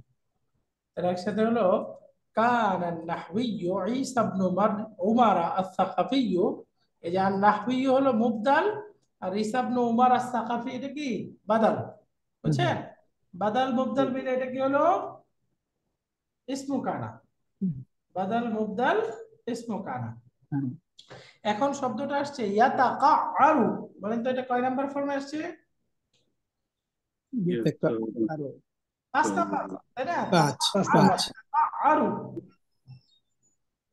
Speaker 1: তাহলে একসাথে হলো কানা নাহবিয়্যু ঈসা ইবনে উমর আস-সাকাফিয়্যু। এই যে নাহবিয়্যু হলো মুবদাল, আর ঈসা ইবনে উমর আস-সাকাফি এটা কি? বাদাল। বুঝছেন? বাদাল মুবদাল মিলে এটা কি হলো? ইসমু কানা। বাদাল মুবদাল ইসমু কানা। এখন শব্দটা আসছে ইয়াতাকাআরু। বলেন তো এটা কয় নাম্বার ফর্মে আসছে? 5 নাম্বার, তাই না?
Speaker 2: পাঁচ।
Speaker 1: তাকাআরু।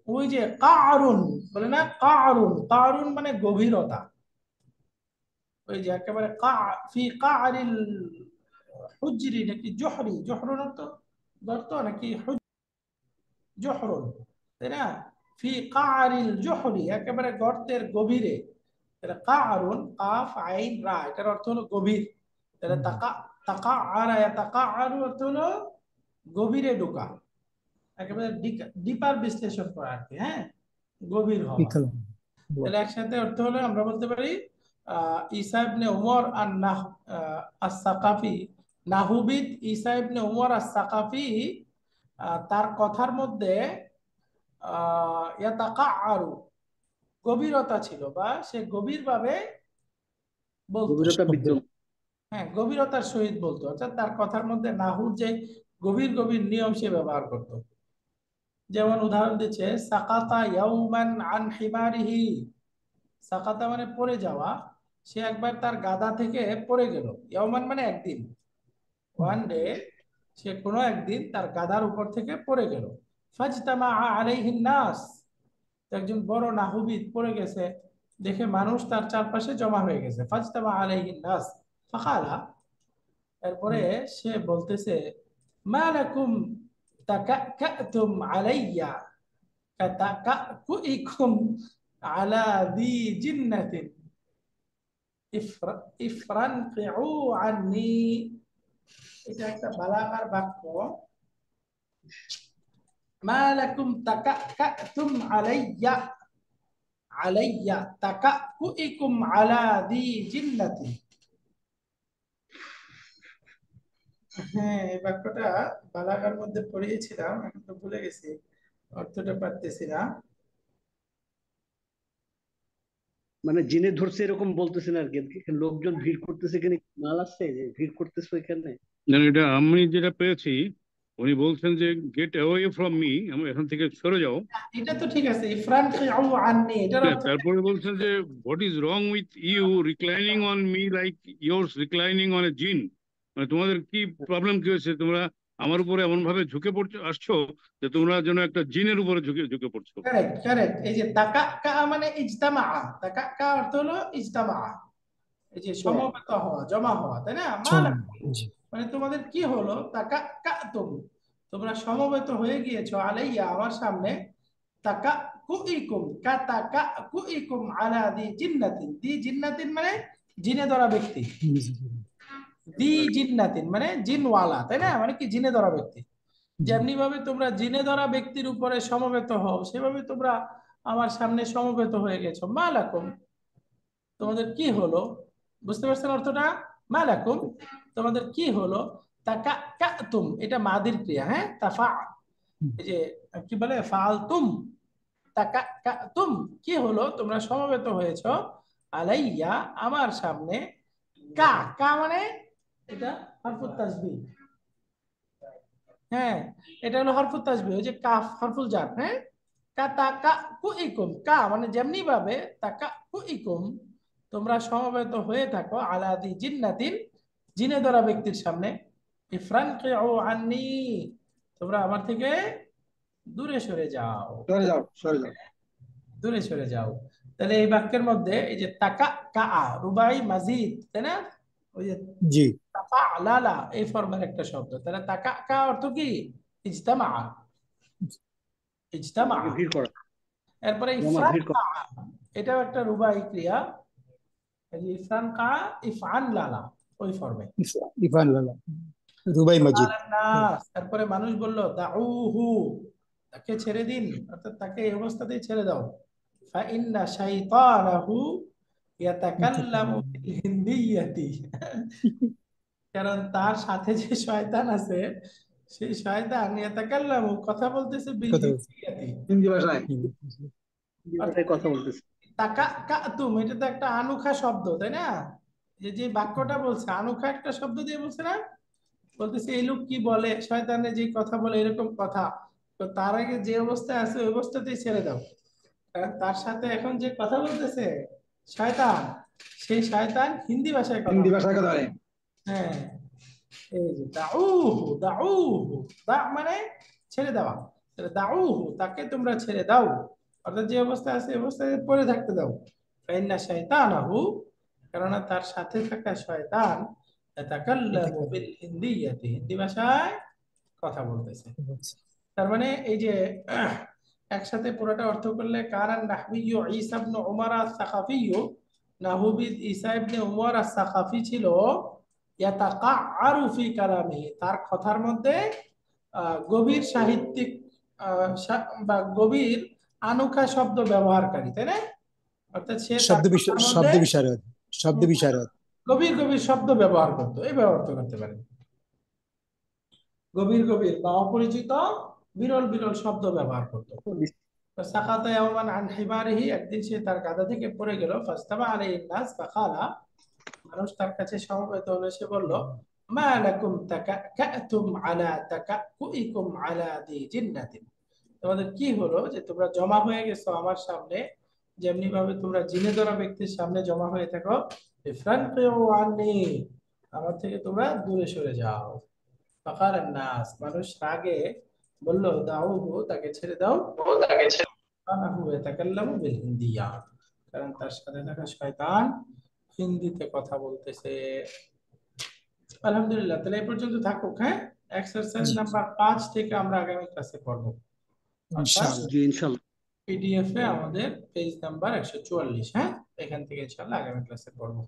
Speaker 1: ওই যে কাআরুন বলে না, কাআরুন, কাআরুন মানে গভীরতা। ওই যে একেবারে ফি কাআরিল হুজরি নাকি জোহরি, জোহরুন তো গর্ত নাকি জোহরুন, তাই না? ফি কাআরিল জোহরি, একেবারে গর্তের গভীরে। তাহলে কাআরুন, কাফ আইন রা, এটার অর্থ হলো গভীর। তাহলে তাকাআরা ইয়াতাকাআরু অর্থ হলো গভীরে ঢোকা, একেবারে ডিপার বিশ্লেষণ করা আর কি, হ্যাঁ, গভীর হওয়া। তাহলে একসাথে অর্থ হলো আমরা বলতে পারি ঈসা ইবনে উমর আর আস-সাকাফি, নাহুবিদ ঈসা ইবনে উমর আস-সাকাফি, তার কথার মধ্যে ইয়াতাকাআরু গভীরতা ছিল, বা সে গভীরভাবে বলতো।
Speaker 4: গভীরতা বিদ্যমান।
Speaker 1: হ্যাঁ, গভীরতার সহিত বলতো, অর্থাৎ তার কথার মধ্যে নাহুর যে গভীর গভীর নিয়ম সে ব্যবহার করত। যেমন উদাহরণ দিচ্ছে সাকাতা ইয়াউমান আন হিমারিহি। সাকাতা মানে পড়ে যাওয়া, সে একবার তার গাদা থেকে পড়ে গেল। ইয়াউমান মানে একদিন, ওয়ান ডে, সে কোনো একদিন তার গাদার উপর থেকে পড়ে গেল। ফাজতামা আলাইহিন নাস, একজন বড় নাহুবিদ পড়ে গেছে দেখে মানুষ তার চারপাশে জমা হয়ে গেছে। ফাজতামা আলাইহিন নাস ফাকালা, এরপরে সে বলতেছে মালাকুম তাকাতুম আলাইয়া কাতাকাকুইকুম আলা দি জিন্নাতিন ইফরানকিউ আন্নি। এটা একটা বালাগার বাক্য। মা লাকুম তাকাতুম আলাইয়া, আলাইয়া তাকাকুইকুম আলা দি জিন্নাতিন। হ্যাঁ, এই বাক্যটা বালাগার মধ্যে পড়িয়েছিলাম, এখন তো ভুলে গেছি, অর্থটা পারতেছি না।
Speaker 4: মানে জিনে ধরছে এরকম বলতেছেন আর কি। লোকজন ভিড় করতেছে, এখানে মাল আসছে যে ভিড় করতেছে এখানে।
Speaker 3: না, এটা আমি যেটা পেয়েছি, উনি বলছেন যে গেট অ্যাওয়ে ফ্রম মি, এখান থেকে সরে যাও।
Speaker 1: এটা তো ঠিক আছে, ইফরানকিউ আন্নি, এটার
Speaker 3: হ্যাঁ,
Speaker 1: অর্থ
Speaker 3: তারপরে বলছেন যে what is wrong with you reclining on me like yours reclining on a gin. মানে তোমাদের কি প্রবলেম কি হয়েছে, তোমরা আমার উপরে এমন ভাবে ঝুঁকে পড়ছো আসছো যে তোমরা যেন একটা জিনের উপরে ঝুঁকে ঝুঁকে পড়ছো।
Speaker 1: Correct, correct. এই যে তাকাক্কা মানে ইজতামা, তাকাক্কা অর্থ হলো ইজতামা, এই যে সমবেত হওয়া, জমা হওয়া, তাই না?
Speaker 2: জি।
Speaker 1: মানে তোমাদের কি হলো, তাকাক্কাতুম, তোমরা সমবেত হয়ে গিয়েছো, আলাইয়া আমার সামনে, তাকাকুইকুম কাতাকাকুইকুম আলা দি জিন্নাতিন। দি জিন্নাতিন মানে জিনে ধরা ব্যক্তি, দি জিন্নাতিন মানে জিনওয়ালা, তাই না? মানে কি জিনে ধরা ব্যক্তি। যেমনি ভাবে তোমরা জিনে ধরা ব্যক্তির উপরে সমবেত হও, সেভাবে তোমরা আমার সামনে সমবেত হয়ে গেছো। মালাকুম, তোমাদের কি হলো? বুঝতে পারছেন অর্থটা? মালাকুম, তোমাদের কি হলো? তাকাতুম, এটা মাদির ক্রিয়া, হ্যাঁ, তাফা, এই যে কি বলে ফালতুম, তাকাতুম, কি হলো? তোমরা সমবেত হয়েছো, আলাইয়া আমার সামনে, কা কা মানে এটা হরফুত তাসবিহ। হ্যাঁ, এটা হলো হরফুত তাসবিহ, ওই যে কাফ হরফুল জার, হ্যাঁ। কাতাকাকুইকুম, কা মানে যেমনি ভাবে তাকাকুইকুম, তোমরা সমবেত হয়ে থাকো, আলাদি জিন্নাতিন, জিনে ধরা ব্যক্তির সামনে, ইফরানকিউ আন্নি, তোমরা আমার থেকে দূরে সরে যাও,
Speaker 5: সরে যাও, সরে যাও।
Speaker 1: দূরে সরে যাও। তাহলে এই বাক্যের মধ্যে এই যে তাকা কা, রুবাই মাজিদ, তাই না? ওই যে
Speaker 2: জি।
Speaker 1: তাফালালা, এই ফর্মের একটা শব্দ। তাহলে তাকা কা অর্থ কি? ইজতামা, ইজতামা।
Speaker 4: ভিড় করা,
Speaker 1: এরপরে
Speaker 4: জমা
Speaker 1: ইফরান
Speaker 4: ভিড় করা।
Speaker 1: কা, এটাও একটা রুবাই ক্রিয়া, এই যে ইফরান কা, ইফআন লালা, ওই ফর্মে।
Speaker 2: ইফান লালা, রুবাই মাজিদ।
Speaker 1: নাস, তারপরে মানুষ বলল দাউহু, তাকে ছেড়ে দিন, অর্থাৎ তাকে এই অবস্থাতেই ছেড়ে দাও। ফাইন্না শাইতানাহু ইয়াতাকাল্লামু বিল হিন্দিয়াতি, কারণ তার সাথে যে শয়তান আছে, সেই শয়তান ইয়াতাকাল্লামু কথা বলতেছে বিল
Speaker 2: কথা বলছে।
Speaker 1: হিন্দিয়াতি।
Speaker 5: হিন্দি ভাষায়।
Speaker 4: ভাষায় কথা বলতেছে।
Speaker 1: তাকাতুম, এটা তো একটা আনুখা শব্দ, তাই না? যে যে বাক্যটা বলছে আনুখা একটা শব্দ দিয়ে বলছে না, বলতেছে এই লোক কি বলে, শয়তানে যে কথা বলে এরকম কথা, তো তার আগে যে অবস্থায় আছে ওই অবস্থাতেই ছেড়ে দাও, কারণ তার সাথে এখন যে কথা বলতেছে শয়তান, সেই শয়তান হিন্দি ভাষায় কথা
Speaker 5: হিন্দি
Speaker 1: বলে।
Speaker 5: ভাষায় কথা বলে।
Speaker 1: হ্যাঁ, এই যে দাউহু, দাউহু, দা মানে ছেড়ে দেওয়া, তাহলে দাউহু, তাকে তোমরা ছেড়ে দাও, অর্থাৎ যে অবস্থায় আছে এই অবস্থায় পড়ে থাকতে দাও। ফাইন্না শাইতানাহু, কেননা তার সাথে থাকা শয়তান, ইয়াতাকাল্লামু বিল হিন্দিয়াতি, হিন্দি ভাষায় কথা বলতেছে। তার মানে এই যে একসাথে পুরোটা অর্থ করলে, কানান নাহবিয়্যু ঈসা ইবনে উমর আস-সাকাফিয়্যু, নাহবিদ ঈসা ইবনে উমর আস-সাকাফি ছিল, ইয়াতাকাআরু ফি কালামিহি, তার কথার মধ্যে গভীর সাহিত্যিক বা গভীর আনুখা শব্দ ব্যবহারকারী, তাই না? অর্থাৎ সে তার কথার মধ্যে
Speaker 2: শব্দ বিশারদ, শব্দ বিশারদ।
Speaker 1: গভীর গভীর শব্দ ব্যবহার করতো, এই ব্যবহার করতে পারে, গভীর গভীর বা অপরিচিত বিরল বিরল শব্দ ব্যবহার করতো। সাকাতা ইয়াওমান আন হিমারিহি, একদিন সে তার গাধা থেকে পড়ে গেল। ফাস্তামা আলাইহিন নাস ফাকালা, মানুষ তার কাছে সমবেত হলো, সে বলল, মা লাকুম তাকাতুম আলা তাকাকুইকুম আলা দি জিন্নাতিন, তোমাদের কি হলো যে তোমরা জমা হয়ে গেছো আমার সামনে, যেমনি ভাবে তোমরা জিনে ধরা ব্যক্তির সামনে জমা হয়ে থাকো। ইফরানকিউ আন্নি, আমার থেকে তোমরা দূরে সরে যাও। ফাকালান নাস, মানুষ রাগে বলল, দাউহু, তাকে ছেড়ে দাও, কানাহু ইয়াতাকাল্লামু বিল হিন্দিয়া, কারণ তার সাথে থাকা শয়তান হিন্দিতে কথা বলতেছে। আলহামদুলিল্লাহ, তাহলে এই পর্যন্ত থাকুক। হ্যাঁ, এক্সারসাইজ নাম্বার 5 থেকে আমরা আগামী ক্লাসে পড়বো। অর্থাৎ
Speaker 2: ইনশাআল্লাহ।
Speaker 4: জি, ইনশাল্লাহ।
Speaker 1: পিডিএফ এ আমাদের পেজ নাম্বার 144, হ্যাঁ, এখান থেকে ইনশাআল্লাহ আগামী ক্লাসে পড়বো।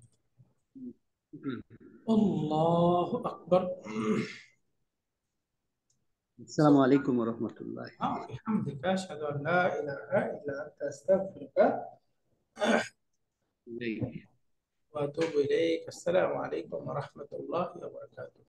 Speaker 1: আল্লাহু আকবার।
Speaker 4: আসসালামু আলাইকুম ওয়া রাহমাতুল্লাহ।
Speaker 1: বিহামদিকা আশহাদু আন লা ইলাহা ইল্লা আনতা আস্তাগফিরুকা ওয়া আতুবু ইলাইক। আসসালামু আলাইকুম ওয়া রাহমাতুল্লাহি ওয়া বারাকাতুহু।